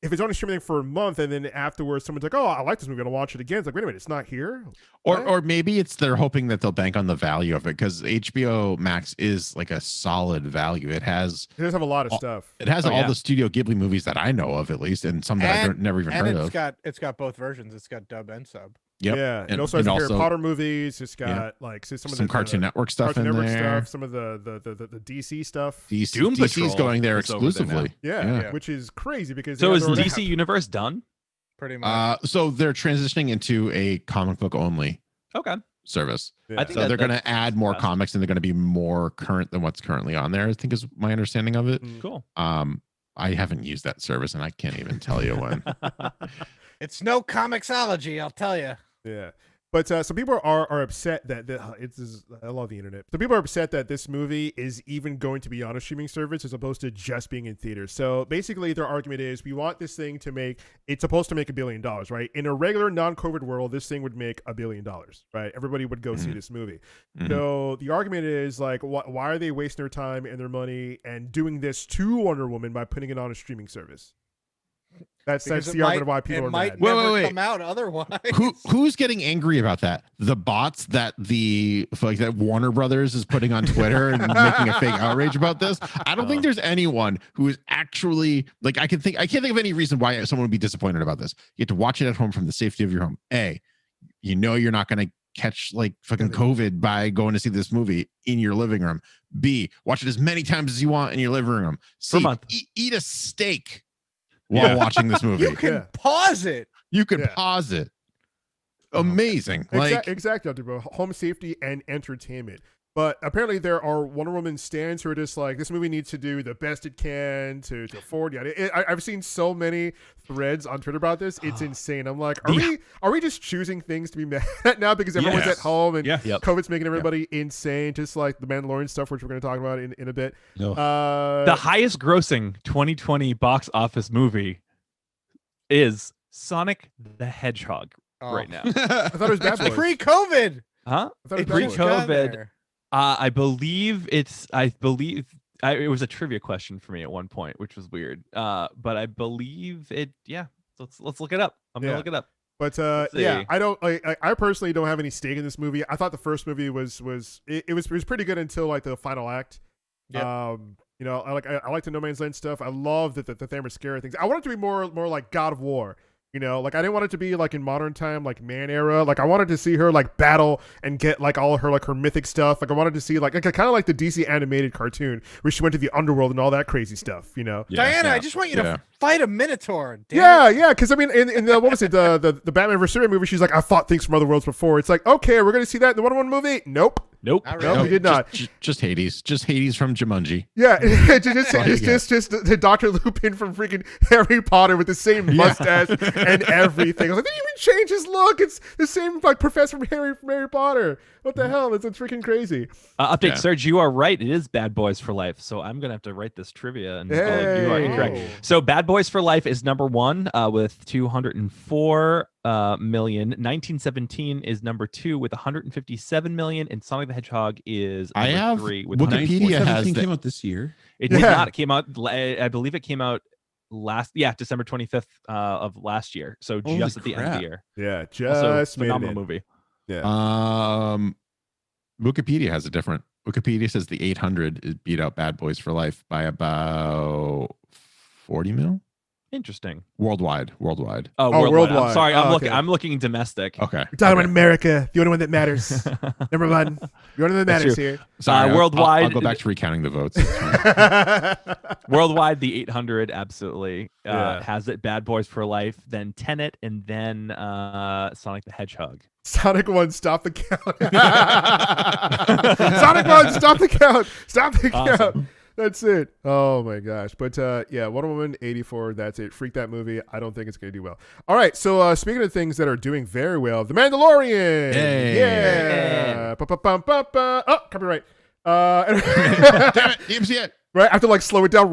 if it's only streaming for a month and then afterwards someone's like, oh, I like this movie, I'm going to watch it again. It's like, wait a minute, it's not here? Or maybe it's they're hoping that they'll bank on the value of it because HBO Max is like a solid value. It does have a lot of stuff. It has all the Studio Ghibli movies that I know of, at least, and some that I've never even heard of. It's got both versions. It's got dub and sub. Yep. Yeah, it also has Harry Potter movies. It's got like some Cartoon Network stuff in there. Some of the DC stuff. DC's going there exclusively. Yeah, which is crazy because so is DC Universe done? Pretty much. So they're transitioning into a comic book only service. Yeah. I think they're going to add more comics and they're going to be more current than what's currently on there, I think is my understanding of it. Cool. I haven't used that service and I can't even tell you when. It's no comicsology, I'll tell you. Yeah. But some people are upset that I love the internet. Some people are upset that this movie is even going to be on a streaming service as opposed to just being in theaters. So basically their argument is we want this thing to it's supposed to make $1 billion, right? In a regular non-COVID world, this thing would make $1 billion, right? Everybody would go see this movie. So the argument is like, why are they wasting their time and their money and doing this to Wonder Woman by putting it on a streaming service? That's the argument of why people are mad. Wait. Come out otherwise. Who's getting angry about that? The bots that that Warner Brothers is putting on Twitter and making a fake outrage about this. I don't think there's anyone who is actually like I can't think of any reason why someone would be disappointed about this. You get to watch it at home from the safety of your home. You know you're not going to catch like fucking COVID by going to see this movie in your living room. B, watch it as many times as you want in your living room. C, eat a steak while watching this movie. You can pause it. You can pause it. Amazing. Exactly, bro. Home safety and entertainment. But apparently there are Wonder Woman stans who are just like, this movie needs to do the best it can to afford. I've seen so many threads on Twitter about this. It's insane. I'm like, are we just choosing things to be mad at now because everyone's at home and COVID's making everybody insane, just like the Mandalorian stuff, which we're going to talk about in a bit. No. The highest grossing 2020 box office movie is Sonic the Hedgehog right now. I thought it was Bad Boys. Pre-COVID. Huh? Pre-COVID. I believe it was a trivia question for me at one point, which was weird. But I believe it. Yeah. Let's look it up. I'm gonna look it up. But I personally don't have any stake in this movie. I thought the first movie was pretty good until like the final act. Yep. I like the No Man's Land stuff. I love the Themyscira things. I want it to be more like God of War. I didn't want it to be like in modern time, like Man era. Like I wanted to see her like battle and get like all of her mythic stuff. Like I wanted to see like kind of like the DC animated cartoon where she went to the underworld and all that crazy stuff. Diana, I just want you to fight a Minotaur. Yeah. Because I mean, in the, what was it, the Batman vs Superman movie? She's like, I fought things from other worlds before. It's like, okay, we're gonna see that in the Wonder Woman movie. Nope, we did not. Just Hades from Jumanji. Yeah, just the Dr. Lupin from freaking Harry Potter with the same mustache and everything. I was like, they didn't even change his look. It's the same like professor from Harry Potter. What the hell? It's freaking crazy. Update, Serge, you are right. It is Bad Boys for Life. So I'm gonna have to write this trivia, and you are incorrect. So Bad Boys for Life is number one with 204 million. 1917 is number two with 157 million, and Sonic the Hedgehog is number three with Wikipedia has came out this year. It did not. It came out. I believe it came out December 25th of last year. So just at the end of the year. Yeah, just phenomenal movie. Yeah. Wikipedia has a different. Wikipedia says the 800 beat out Bad Boys for Life by about 40 mil. Interesting. Worldwide. Oh, Oh, worldwide. worldwide. I'm sorry. Oh, okay. I'm looking domestic. Okay. We're talking about America, the only one that matters. Number one, the only one that That's matters true. here. Sorry, I'll worldwide- go back to recounting the votes. Worldwide, the 800 absolutely Yeah. has it. Bad Boys for Life, then Tenet, and then Sonic the Hedgehog. Sonic 1, stop the count. Sonic 1, stop the count. Stop the count. Awesome. That's it. Oh my gosh. But yeah, Wonder Woman 84, that's it. Freak that movie. I don't think it's going to do well. All right. So speaking of things that are doing very well, The Mandalorian. Hey. Yeah. Ba-ba-bum-ba-ba. Oh, copyright. Damn it, DMCA. Right? I have to like slow it down.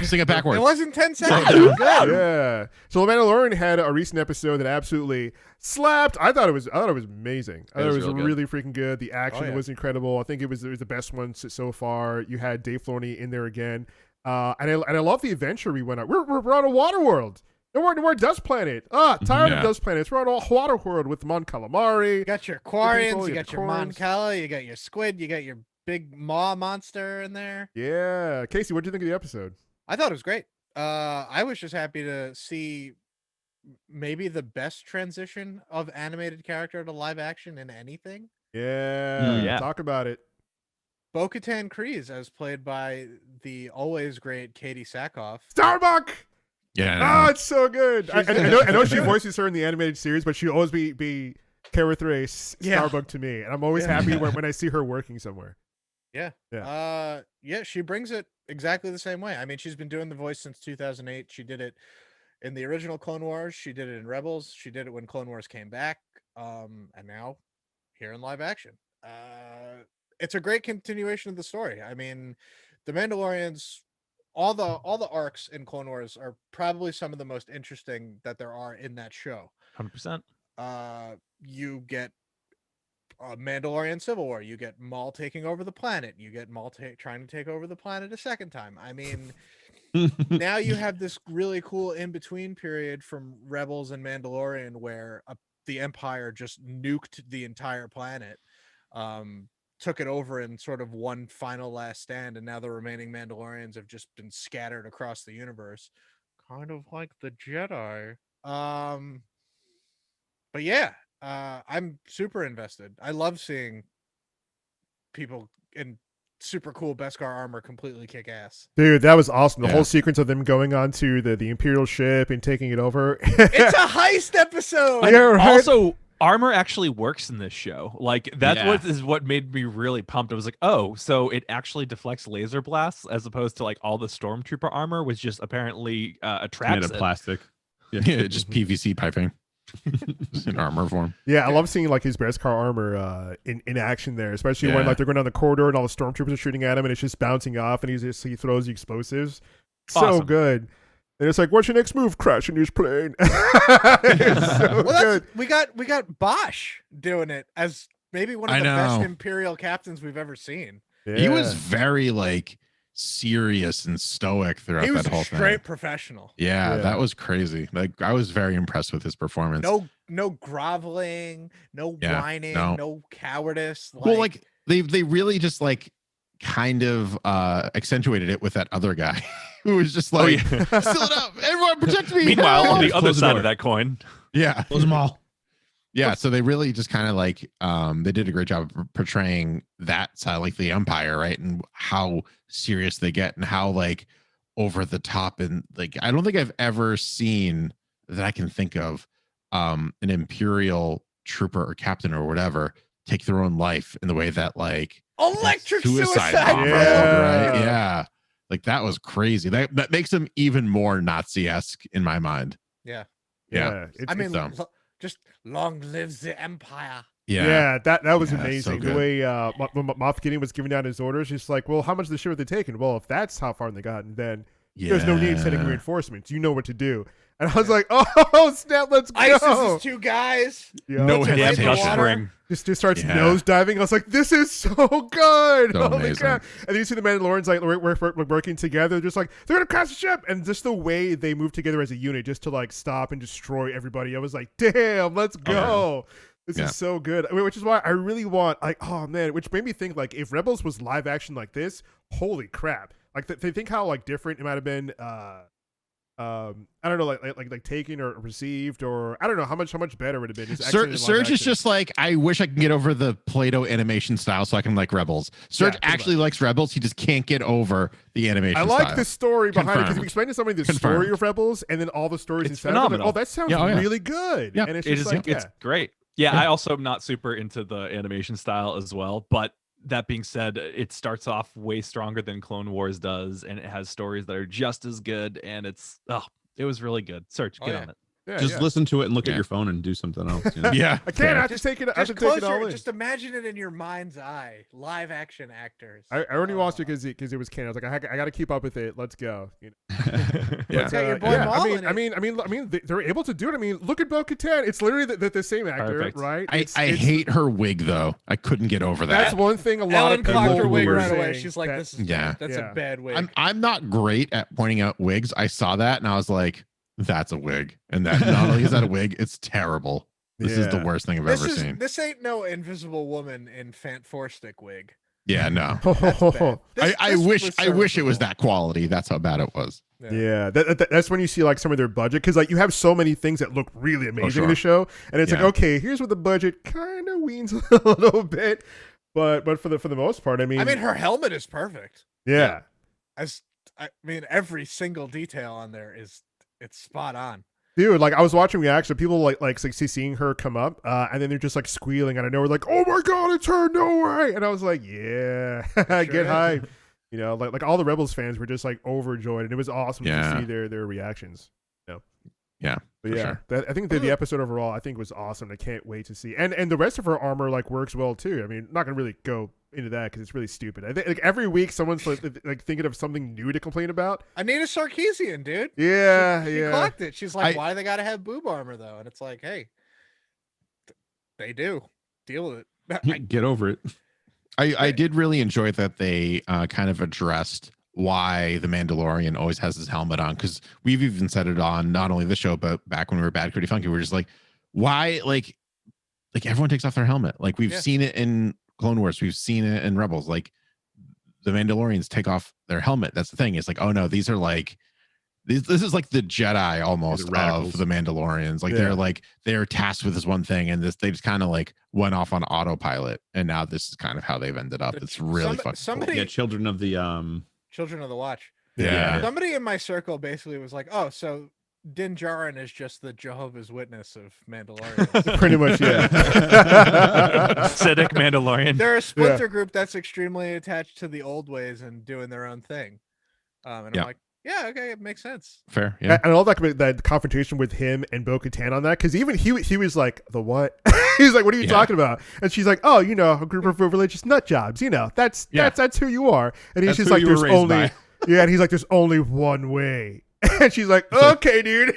Sing it backwards. It wasn't 10 seconds. It was good. Yeah. So The Mandalorian had a recent episode that absolutely slapped. I thought it was amazing. I thought it was real good. really freaking good. The action yeah. was incredible. I think it was the best one so far. You had Dave Filoni in there again. And I love the adventure we went on. We're on a water world. No, we're a dust planet. Tired of dust planets. We're on a water world with Mon Calamari. You got your Quarians, you you got got your Corns. Mon Cala, you got your squid, you got your big maw monster in there. Yeah. Casey, what do you think of the episode? I thought it was great. I was just happy to see maybe the best transition of animated character to live action in anything. Yeah. Yeah. Talk about it. Bo-Katan Kryze, as played by the always great Katie Sackhoff. Starbuck. Yeah. Oh, it's so good. I know she voices her in the animated series, but she'll always be Cara Thrace Starbuck to me, and I'm always happy when I see her working somewhere. Yeah. Yeah, she brings it exactly the same way. I mean, she's been doing the voice since 2008. She did it in the original Clone Wars. She did it in Rebels. She did it when Clone Wars came back. And now here in live action. It's a great continuation of the story. I mean, the Mandalorians, all the arcs in Clone Wars are probably some of the most interesting that there are in that show. 100%. You get Mandalorian Civil War. You get Maul taking over the planet. You get Maul trying to take over the planet a second time. I mean, now you have this really cool in-between period from Rebels and Mandalorian where the Empire just nuked the entire planet, took it over in sort of one final last stand, and now the remaining Mandalorians have just been scattered across the universe, kind of like the Jedi. But yeah, I'm super invested. I love seeing people in super cool Beskar armor completely kick ass. Dude, that was awesome. The Yeah. whole sequence of them going onto the Imperial ship and taking it over. It's a heist episode. Yeah, right. Also, armor actually works in this show. Like that's Yeah. what made me really pumped. I was like, oh, so it actually deflects laser blasts as opposed to like all the stormtrooper armor, which just apparently Made attracts of it. plastic. Yeah, just PVC piping. Just in armor form. Yeah, I love seeing like his Beskar armor in action there, especially when Yeah. like they're going down the corridor and all the stormtroopers are shooting at him and it's just bouncing off and he throws the explosives. So Awesome. good. And it's like, what's your next move? Crashing his plane. It's so Well, good. we got Bosch doing it as maybe one of I the best know. Imperial captains we've ever seen. He was Yeah. very like serious and stoic throughout He was that whole a straight thing. professional. Yeah, Yeah. that was crazy. Like I was very impressed with his performance. No groveling, no Yeah, whining, no. no cowardice. Well, like they really just like kind of accentuated it with that other guy who was just Oh, like, yeah. "Seal it up, everyone, protect me." Meanwhile, on the Help!" other Close the side door. of that coin, Yeah, Close them all. yeah. So they really just kind of like they did a great job of portraying that side, like the Empire, right, and how serious they get and how like over the top, and like I don't think I've ever seen that I can think of an Imperial trooper or captain or whatever take their own life in the way that like electric suicide. bomber, Yeah. right? Yeah, like that was crazy. That makes him even more Nazi-esque in my mind. Yeah. Yeah. It's- I mean, dumb. just long lives the Empire. Yeah, that was Yeah, so amazing. The good. way when Moff Gideon was giving down his orders, just like, well, how much of the ship have they taken? Well, if that's how far they gotten, then there's no need sending reinforcements. You know what to do. And I was like, oh snap, let's go. ISIS is two guys. Yeah. No Puts it right in the hesitation. water. spring. Just starts Yeah. nose diving. I was like, this is so good. So Holy amazing. crap. And then you see the Mandalorians like we're working together, just like, they're gonna crash the ship. And just the way they move together as a unit just to like stop and destroy everybody. I was like, damn, let's go. This Yeah. is so good. I mean, which is why I really want, like, oh man, which made me think like if Rebels was live action like this, holy crap. Like they think how like different it might have been I don't know, like taken or received, or I don't know how much better would have been. Just Surge is just like, I wish I could get over the Play-Doh animation style so I can like Rebels. Surge actually likes Rebels. He just can't get over the animation I style. like the story behind it, because if you explain to somebody the story of Rebels and then all the stories It's inside, phenomenal. like, oh, that sounds really good. Yeah. And it's It just is. like, It's great. Yeah, I also am not super into the animation style as well, but that being said, it starts off way stronger than Clone Wars does, and it has stories that are just as good, and it was really good. Search, get on it. Just listen to it and look at your phone and do something else. You know? Yeah. I can't. I have to take it. I have to take it all in. Just imagine it in your mind's eye. Live action actors. I only watched it because it was canon. I was like, I got to keep up with it. Let's go. You know? Yeah. Got your boy Maul in it. I mean, they're able to do it. I mean, look at Bo-Katan. It's literally the same actor, Perfect. right? I hate her wig though. I couldn't get over that. That's one thing a lot Ellen of people clocked her wig were right away. saying She's like, that- "This is that's Yeah. a bad wig." I'm not great at pointing out wigs. I saw that and I was like, that's a wig. And that not only is that a wig, it's terrible. This is the worst thing I've ever seen. This ain't no Invisible Woman in Fant Four Stick wig. Yeah, no. That's bad. I This wish was it was serviceable. that quality. That's how bad it was. Yeah, that's when you see like some of their budget, because like you have so many things that look really amazing in the show, and it's like, okay, here's what the budget kind of weans a little bit, but for the most part, I mean, her helmet is perfect. Yeah. Every single detail on there it's spot on. Dude, like I was watching reaction, people like seeing her come up, and then they're just like squealing out of nowhere, like, "Oh my god, it's her! No way!" And I was like, "Yeah, get hype." You know, like all the Rebels fans were just like overjoyed, and it was awesome to see their reactions. You know? Yeah, but yeah, sure. I think the episode overall, I think was awesome. I can't wait to see, and the rest of her armor like works well too. I mean, not gonna really go into that because it's really stupid. I think like every week someone's like thinking of something new to complain about. Anita Sarkeesian, dude. Yeah, she clocked it. She's like, why do they gotta have boob armor though? And it's like, hey, they do. Deal with it. Get over it. I did really enjoy that they kind of addressed why the Mandalorian always has his helmet on, because we've even said it on not only the show but back when we were Bad Pretty Funky. We were just like, why like everyone takes off their helmet. Like we've seen it in Clone Wars, we've seen it in Rebels. Like the Mandalorians take off their helmet. That's the thing. It's like, oh no, these are like this is like the Jedi almost of the Mandalorians. Like they're tasked with this one thing, and they just kind of like went off on autopilot, and now this is kind of how they've ended up. It's really fucking cool. Yeah, Children of the Watch. Yeah. Somebody in my circle basically was like, "Oh, so Din Djarin is just the Jehovah's Witness of Mandalorians." Pretty much, yeah. Acidic Mandalorian. They're a splinter group that's extremely attached to the old ways and doing their own thing. And I'm like, yeah, okay, it makes sense. Fair, yeah. And I love that confrontation with him and Bo-Katan on that, because even he was like, the what? He's like, what are you talking about? And she's like, oh, you know, a group of religious nut jobs. You know, that's who you are. And he's just like, there's only and he's like, there's only one way. And she's like, okay, dude.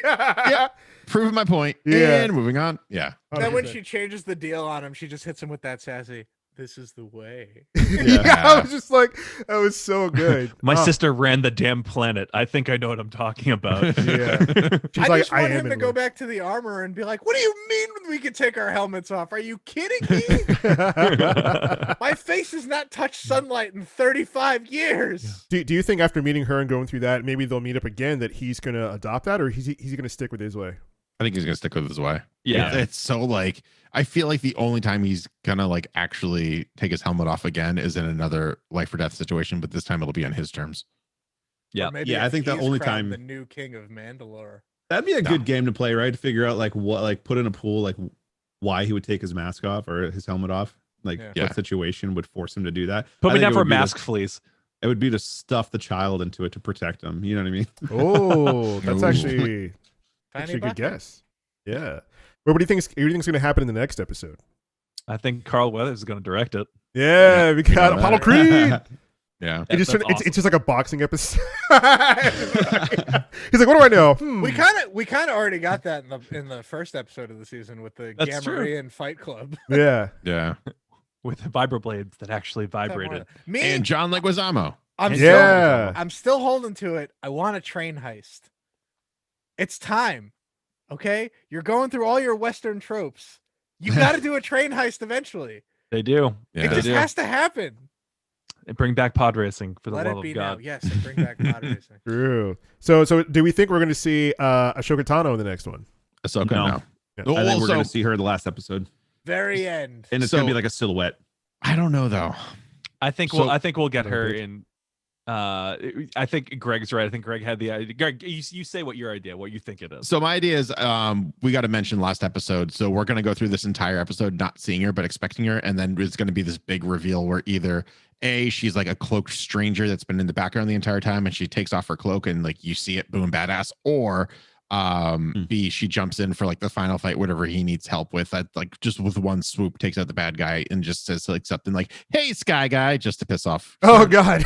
Proving my point. Yeah. And moving on. Yeah. Then when she changes the deal on him, she just hits him with that sassy, "This is the way." I was just like, that was so good. My sister ran the damn planet. I think I know what I'm talking about. Yeah. She's I like, just want him to go back to the armor and be like, "What do you mean we can take our helmets off? Are you kidding me? My face has not touched sunlight in 35 years." Do you think after meeting her and going through that, maybe they'll meet up again, that he's going to adopt that, or he's going to stick with his way? I think he's going to stick with his way. Yeah. It's so like, I feel like the only time he's going to like actually take his helmet off again is in another life or death situation, but this time it'll be on his terms. Yeah. I think the only time the new king of Mandalore. That'd be a good game to play, right? To figure out like what, like put in a pool, like why he would take his mask off or his helmet off. Like what situation would force him to do that? Put me down for mask fleas. It would be to stuff the child into it to protect him. You know what I mean? Oh, that's actually a good guess. Yeah. Well, what do you think is going to happen in the next episode? I think Carl Weathers is going to direct it. Yeah, we got Apollo Creed. Yeah, it's just like a boxing episode. He's like, what do I know? We kind of already got that in the first episode of the season with the Gamorrean Fight Club. Yeah. With the vibroblades that actually vibrated. And John Leguizamo. I'm still holding to it. I want a train heist. It's time. Okay, you're going through all your Western tropes. You got to do a train heist eventually. They do. It just has to happen. And bring back pod racing for the Let love it be of now. God. Yes, and bring back pod racing. True. So do we think we're going to see Ashoka Tano in the next one? Ahsoka, No. no. Yeah. Well, I think we're so- going to see her in the last episode, Very end. and it's So- going to be like a silhouette. I don't know though. I think So- we'll get Little her bit. in. I think Greg's right. I think Greg had the idea. Greg, you say what your idea, what you think it is. So my idea is we got to mention last episode. So we're going to go through this entire episode not seeing her but expecting her, and then it's going to be this big reveal where either A, she's like a cloaked stranger that's been in the background the entire time and she takes off her cloak and like you see it, boom, badass, or B, she jumps in for like the final fight, whatever he needs help with, that like just with one swoop takes out the bad guy and just says like something like, "Hey, Sky Guy," just to piss off. Oh God.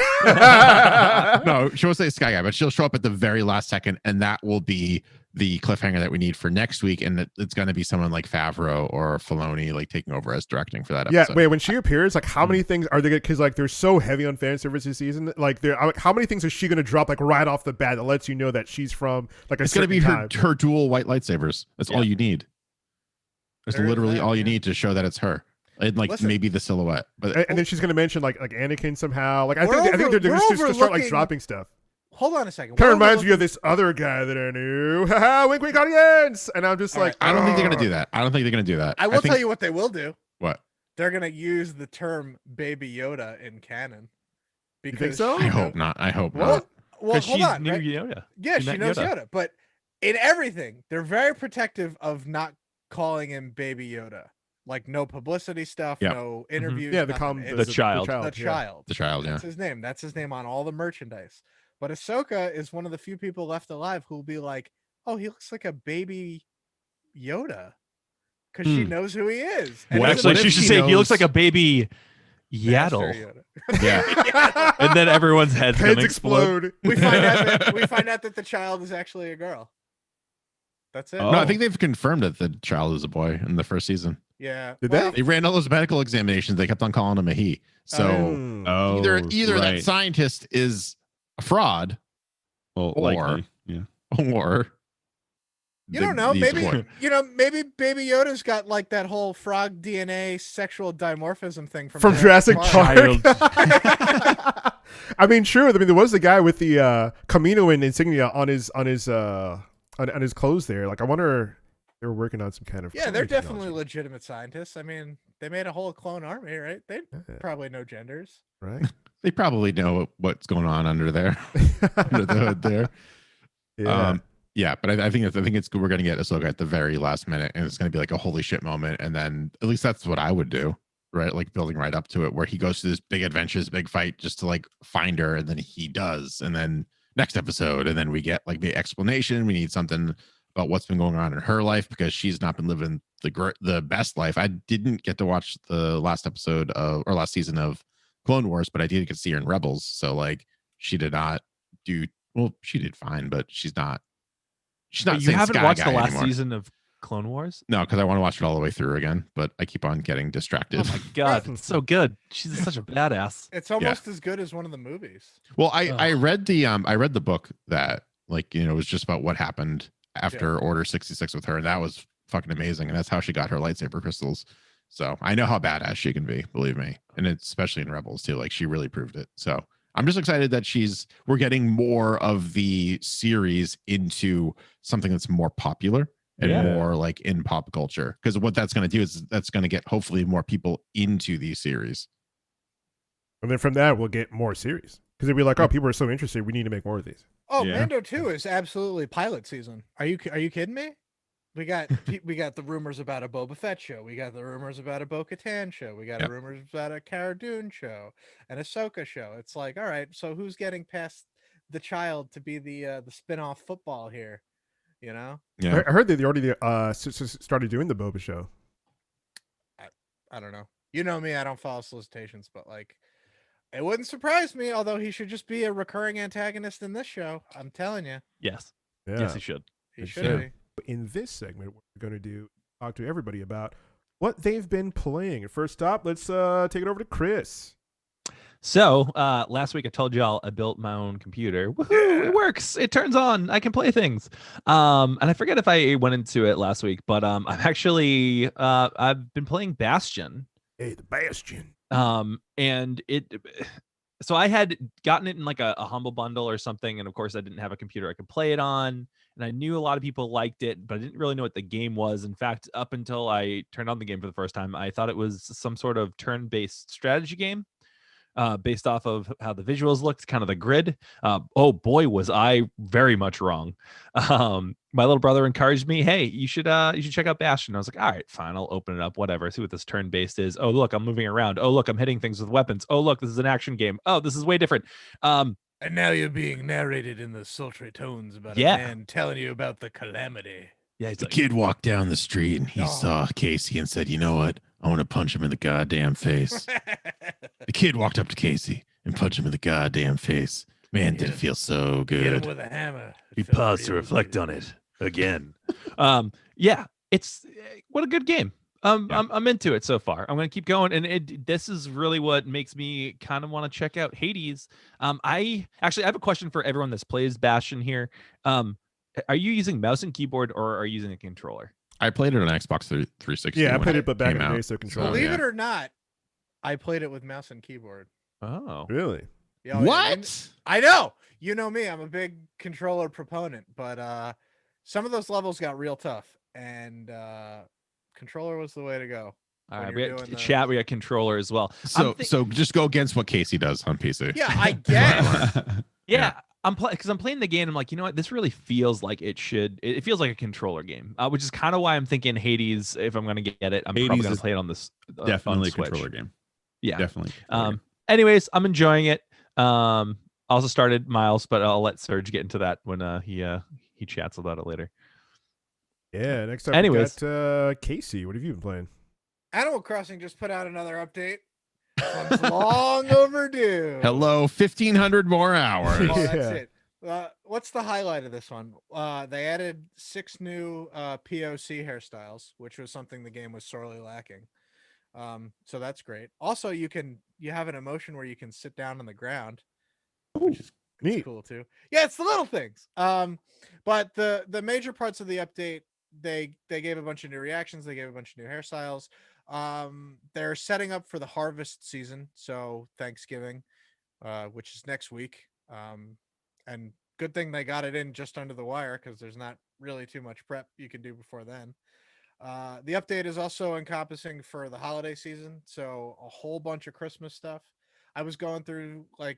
No, she won't say Sky Guy, but she'll show up at the very last second, and that will be the cliffhanger that we need for next week. And it's going to be someone like Favreau or Filoni like taking over as directing for that Yeah, episode. wait. When she appears, like, how many things are they? Because like they're so heavy on fan service this season. Like, how many things is she going to drop like right off the bat that lets you know that she's from like a It's going to be certain her time? dual white lightsabers. That's all you need. It's There is literally that, all you yeah. need to show that it's her. And like Listen. maybe the silhouette, but And then she's going to mention like Anakin somehow. Like I We're think they're over- just we're going to start like overlooking- dropping stuff. Hold on a second. Kind We're of reminds me overlooking- of this other guy that I knew. Haha, wink, wink, audience. And I'm just All like, right. I don't think they're going to "Oh." do that. I don't think they're going to do that. I will think, tell you what they will do. what. They're gonna use the term Baby Yoda in canon. think Because so? I hope not. I hope not. Well, Because hold she's on. new Right? Yoda. Yeah, She she met knows Yoda. Yoda, but in everything, they're very protective of not calling him Baby Yoda. Like no publicity stuff, Yep. no interviews. Yeah, nothing. the child. The yeah. child. The child, yeah. That's his name. That's his name on all the merchandise. But Ahsoka is one of the few people left alive who will be like, "Oh, he looks like a baby Yoda," because she knows who he is. What if- Actually, what she if should he say he looks like knows- a baby Master Yaddle, Yoda. Yeah. and then everyone's heads Heads gonna explode. we find out that the child is actually a girl. That's it. Oh. No, I think they've confirmed that the child is a boy in the first season. Yeah. Did well, They ran all those medical examinations. They kept on calling him a he. So Oh. Oh, either that right. scientist is a fraud Well, or- likely, yeah. or You don't know. he's a Maybe boy. maybe Baby Yoda's got like that whole frog DNA sexual dimorphism thing from Jurassic Park. Child. I mean, true. I mean, there was the guy with the Caminoan insignia on his clothes there. Like, I wonder they were working on some kind of Yeah, they're cloning definitely technology, legitimate scientists. I mean, they made a whole clone army, right? They probably know genders. right? They probably know what's going on under there, under the hood there. Yeah. Yeah, but I think we're gonna get Ahsoka at the very last minute, and it's gonna be like a holy shit moment, and then at least that's what I would do, right? Like building right up to it, where he goes to this big adventure, this big fight, just to like find her, and then he does, and then next episode, and then we get like the explanation. We need something about what's been going on in her life because she's not been living the best life. I didn't get to watch the last episode of or last season of Clone Wars, but I did get to see her in Rebels. So like she did not do well. She did fine, but she's not. She's not. Wait, you saying haven't Sky watched Guy the last anymore. season of Clone Wars? No, because I want to watch it all the way through again, but I keep on getting distracted. Oh my god, it's so good. She's such a badass. It's almost as good as one of the movies. Well, I read the book that like it was just about what happened after Order 66 with her, and that was fucking amazing, and that's how she got her lightsaber crystals. So I know how badass she can be, believe me, and it's especially in Rebels too. Like she really proved it. So I'm just excited that we're getting more of the series into something that's more popular and Yeah. more like in pop culture. Because what that's going to do is that's going to get hopefully more people into these series. And then from that, we'll get more series. Because they'll be like, oh, people are so interested. We need to make more of these. Oh, Yeah. Mando 2 is absolutely pilot season. Are you kidding me? We got the rumors about a Boba Fett show. We got the rumors about a Bo-Katan show. We got Yep. rumors about a Cara Dune show, an Ahsoka show. It's like, all right, so who's getting past the child to be the spin-off football here? You know? Yeah. I heard that they already started doing the Boba show. I don't know. You know me, I don't follow solicitations, but like it wouldn't surprise me, although he should just be a recurring antagonist in this show. I'm telling you. Yes. Yeah. Yes, he should. He It should should. be. In this segment, what we're going to do talk to everybody about what they've been playing. And first up, let's take it over to Chris. So last week I told y'all I built my own computer. Woohoo! It works. It turns on. I can play things. And I forget if I went into it last week, but I'm actually I've been playing Bastion. Hey, the Bastion. And So I had gotten it in like a humble bundle or something, and of course I didn't have a computer I could play it on, and I knew a lot of people liked it, but I didn't really know what the game was. In fact, up until I turned on the game for the first time, I thought it was some sort of turn-based strategy game. Based off of how the visuals looked, kind of the grid. Oh boy, was I very much wrong. My little brother encouraged me, "Hey, you should check out Bastion." I was like, "All right, fine, I'll open it up, whatever. See what this turn-based is. Oh look, I'm moving around. Oh look, I'm hitting things with weapons. Oh look, this is an action game. Oh, this is way different." And now you're being narrated in the sultry tones about a man telling you about the calamity. Yeah, he's The like, kid walked down the street and he Oh. saw Casey and said, "You know what? I want to punch him in the goddamn face." The kid walked up to Casey and punched him in the goddamn face. Man, did it feel so Hit him good. with a hammer. he paused to reflect on it again. Yeah, it's what a good game. Yeah. I'm into it so far. I'm gonna keep going, and this is really what makes me kind of want to check out Hades. I have a question for everyone that plays Bastion here. Are you using mouse and keyboard or are you using a controller? I played it on Xbox 360. Yeah, I when played it, but back in the came day, out. so controller. Believe yeah. it or not, I played it with mouse and keyboard. Oh, Really? Yeah, What? I know. You know me. I'm a big controller proponent, but some of those levels got real tough, and controller was the way to go. all when right. you're We doing got the- chat. We got controller as well. So just go against what Casey does on PC. Yeah, I guess. Yeah. I'm playing the game. I'm like, you know what? This really feels like it should. It feels like a controller game, which is kind of why I'm thinking Hades. If I'm gonna get it, I'm probably Hades gonna is play it on this. Definitely a Switch. controller game. Yeah. Definitely. a controller game. Anyways, I'm enjoying it. Also started Miles, but I'll let Serge get into that when he chats about it later. Yeah. Next up, Anyways. we got Casey. What have you been playing? Animal Crossing just put out another update. One's long overdue. Hello, 1,500 more hours. Oh, that's Yeah. it. What's the highlight of this one? They added 6 new POC hairstyles, which was something the game was sorely lacking. So that's great. Also, you have an emotion where you can sit down on the ground, which is Neat. cool too. Yeah, it's the little things. But the major parts of the update, they gave a bunch of new reactions. They gave a bunch of new hairstyles. They're setting up for the harvest season, so Thanksgiving, which is next week. And good thing they got it in just under the wire because there's not really too much prep you can do before then. The update is also encompassing for the holiday season, so a whole bunch of Christmas stuff. I was going through I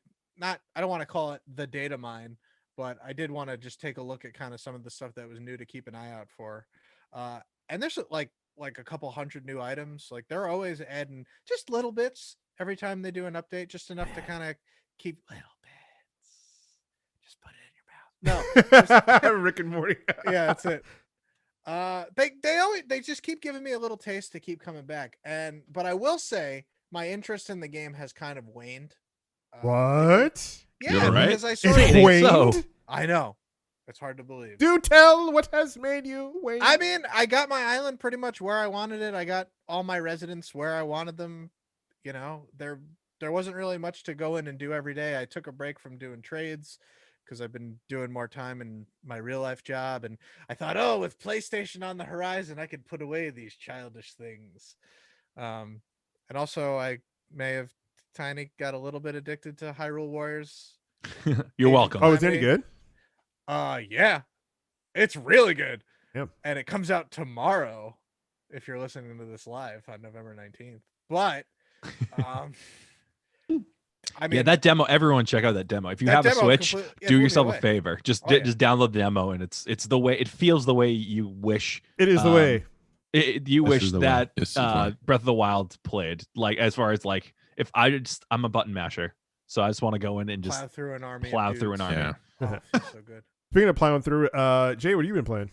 don't want to call it the data mine, but I did want to just take a look at kind of some of the stuff that was new to keep an eye out for. And there's like a couple hundred new items. Like they're always adding just little bits every time they do an update, just enough to kind of keep little bits. Just put it in your mouth. No, Rick and Morty. yeah, that's it. They just keep giving me a little taste to keep coming back. But I will say my interest in the game has kind of waned. What? You're Yeah, right. because I It sort of waned? so. I know. It's hard to believe. Do tell what has made you wait. I mean, I got my island pretty much where I wanted it. I got all my residents where I wanted them. You know, there wasn't really much to go in and do every day. I took a break from doing trades because I've been doing more time in my real life job. And I thought, oh, with PlayStation on the horizon, I could put away these childish things. And also I may have tiny got a little bit addicted to Hyrule Warriors. You're welcome. Oh, is it any good? Yeah, it's really good. Yep. And it comes out tomorrow if you're listening to this live on November 19th. But I mean, Yeah, that demo. Everyone, check out that demo. If you that have a demo Switch, complete- it do blew me yourself away. a favor. Just Oh, yeah. just download the demo, and it's the way it feels. The way you wish. It is the way. You This wish is the way. that This is the way. Breath of the Wild played. Like as far as like, if I'm a button masher, so I just want to go in and just plow through an army. of plow through an dudes. army. Yeah. Oh, it feels so good. Speaking of plowing through, Jay, what have you been playing?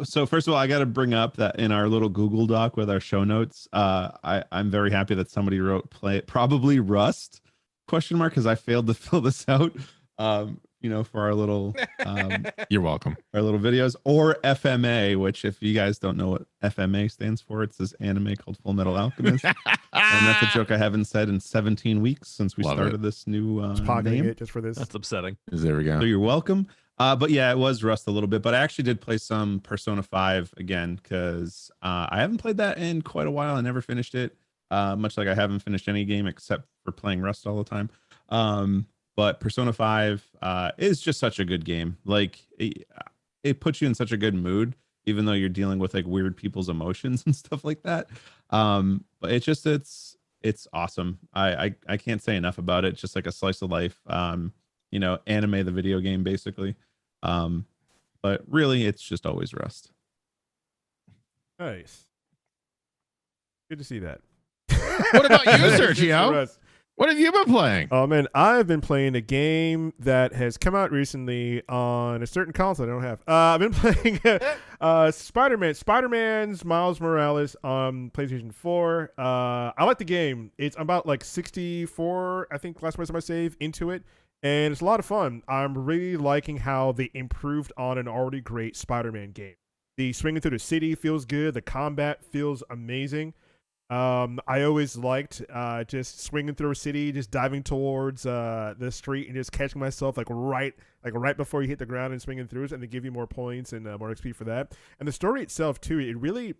So first of all, I got to bring up that in our little Google Doc with our show notes, I'm very happy that somebody wrote probably Rust ? Because I failed to fill this out. For our little You're welcome. our little videos, or FMA, which if you guys don't know what FMA stands for, it's this anime called Full Metal Alchemist, and that's a joke I haven't said in 17 weeks since we Love started this new Just pocketing name. it just for this. That's upsetting. There we So go. you're welcome. But yeah, it was Rust a little bit, but I actually did play some Persona 5 again because I haven't played that in quite a while. I never finished it, much like I haven't finished any game except for playing Rust all the time. But Persona 5 is just such a good game. Like it puts you in such a good mood, even though you're dealing with like weird people's emotions and stuff like that. But it's awesome. I can't say enough about it. Just like a slice of life, anime the video game basically. But really it's just always Rust. Nice. Good to see that. What about you, Sergio? What have you been playing? Oh man, I've been playing a game that has come out recently on a certain console I don't have. I've been playing Spider-Man's Miles Morales on PlayStation 4. I like the game. It's about like 64, I think, last time I saved into it, and it's a lot of fun. I'm really liking how they improved on an already great Spider-Man game. The swinging through the city feels good. The combat feels amazing. I always liked just swinging through a city, just diving towards the street and just catching myself right before you hit the ground and swinging through it, and they give you more points and more XP for that. And the story itself too, it really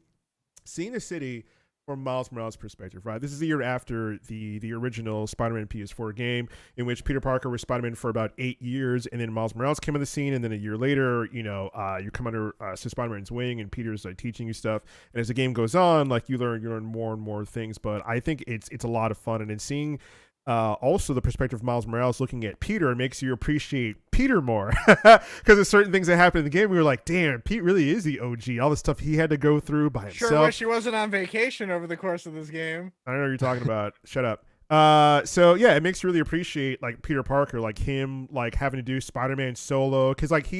seeing the city from Miles Morales' perspective, right? This is the year after the original Spider-Man PS4 game, in which Peter Parker was Spider-Man for about 8 years, and then Miles Morales came on the scene, and then a year later, you come under Spider-Man's wing, and Peter's like teaching you stuff. And as the game goes on, like you learn more and more things. But I think it's a lot of fun, and then seeing also the perspective of Miles Morales looking at Peter makes you appreciate Peter more, because there's certain things that happen in the game we were like, damn, Pete really is the OG. All the stuff he had to go through by himself. Sure wish he wasn't on vacation over the course of this game. I don't know what you're talking about. Shut up. So yeah, it makes you really appreciate like Peter Parker, like him, like having to do Spider-Man solo, because like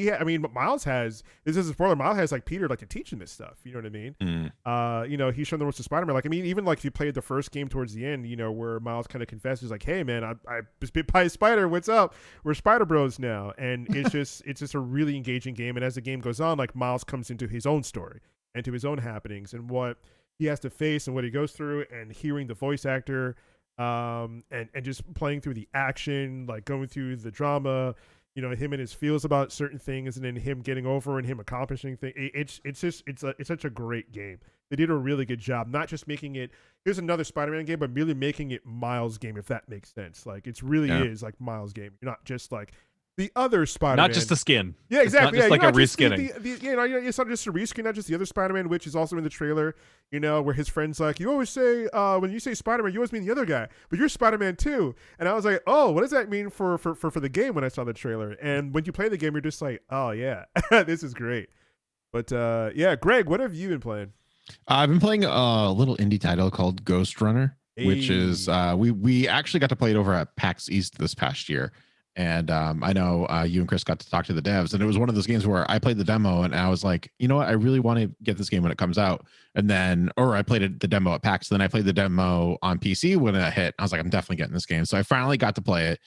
Miles has, this is a spoiler, Miles has like Peter like to teach him this stuff. You know what I mean? He's shown the ropes to Spider-Man. Like even like if you played the first game towards the end, where Miles kind of confesses like, hey man, I was bit by a spider. What's up? We're Spider Bros now, and it's just a really engaging game. And as the game goes on, like Miles comes into his own story and to his own happenings and what he has to face and what he goes through, and hearing the voice actor. And just playing through the action, like going through the drama, him and his feels about certain things, and then him getting over and him accomplishing things. It's such a great game. They did a really good job, not just making it, here's another Spider-Man game, but really making it Miles' game, if that makes sense. Like it really is like Miles' game. You're not just like the other Spider-Man. Not just the skin. Yeah, exactly. It's not just like a reskinning. reskinning. It's not just a reskin, not just the other Spider-Man, which is also in the trailer, where his friend's like, you always say, when you say Spider-Man, you always mean the other guy, but you're Spider-Man too. And I was like, oh, what does that mean for the game when I saw the trailer? And when you play the game, you're just like, oh yeah, this is great. But yeah, Greg, what have you been playing? I've been playing a little indie title called Ghost Runner, which is, we actually got to play it over at PAX East this past year. And I know you and Chris got to talk to the devs, and it was one of those games where I played the demo and I was like, you know what, I really want to get this game when it comes out. And then, or I played the demo at PAX, then I played the demo on PC when it hit. I was like, I'm definitely getting this game. So I finally got to play it.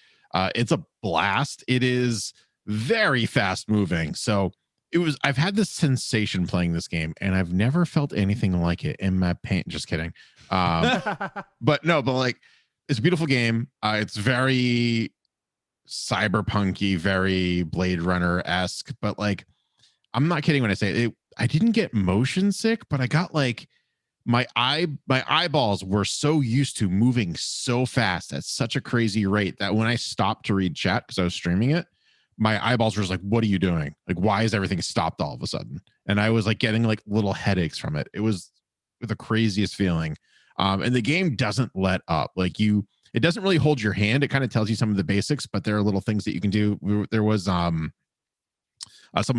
It's a blast. It is very fast moving. So I've had this sensation playing this game, and I've never felt anything like it in my paint. Just kidding. But like, it's a beautiful game. It's very cyberpunky, very Blade Runner-esque, but like, I'm not kidding when I say it. I didn't get motion sick, but I got like my eyeballs were so used to moving so fast at such a crazy rate that when I stopped to read chat because I was streaming it, my eyeballs were just like, what are you doing? Like, why is everything stopped all of a sudden? And I was like getting like little headaches from it. It was the craziest feeling. And the game doesn't let up. Like it doesn't really hold your hand. It kind of tells you some of the basics, but there are little things that you can do. There was someone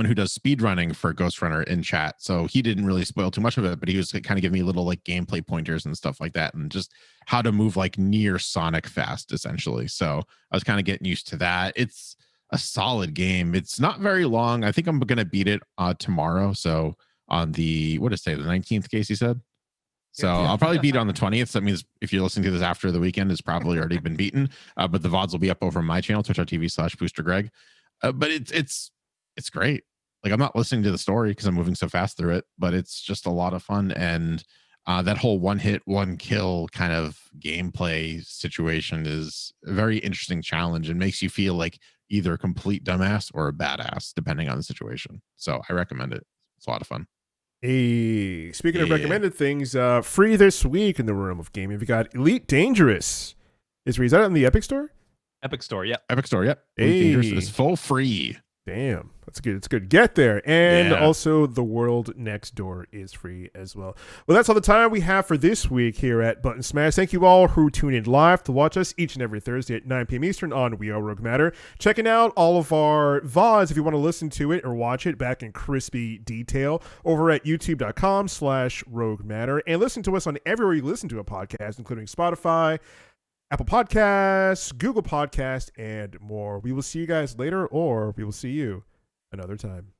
who does speed running for Ghost Runner in chat, so he didn't really spoil too much of it, but he was kind of giving me little like gameplay pointers and stuff like that, and just how to move like near Sonic fast, essentially. So I was kind of getting used to that. It's a solid game. It's not very long. I think I'm gonna beat it tomorrow. So on the 19th, Casey said. So I'll probably beat it on the 20th. So that means if you're listening to this after the weekend, it's probably already been beaten. But the VODs will be up over my channel, twitch.tv/BoosterGreg. But it's great. Like, I'm not listening to the story because I'm moving so fast through it, but it's just a lot of fun. And that whole one hit, one kill kind of gameplay situation is a very interesting challenge and makes you feel like either a complete dumbass or a badass, depending on the situation. So I recommend it. It's a lot of fun. Hey, speaking of recommended things, free this week in the realm of gaming, we got Elite Dangerous. Is that on the Epic Store? Epic Store. Yep. Epic Store. Yep. Elite Dangerous Hey. is full free. Damn, that's good. It's good. Get there. And Yeah. also, The World Next Door is free as well. Well, that's all the time we have for this week here at Button Smash. Thank you all who tune in live to watch us each and every Thursday at 9 p.m. Eastern on We Are Rogue Matter. Checking out all of our VODs if you want to listen to it or watch it back in crispy detail over at youtube.com/Rogue Matter. And listen to us on everywhere you listen to a podcast, including Spotify, Apple Podcasts, Google Podcasts, and more. We will see you guys later, or we will see you another time.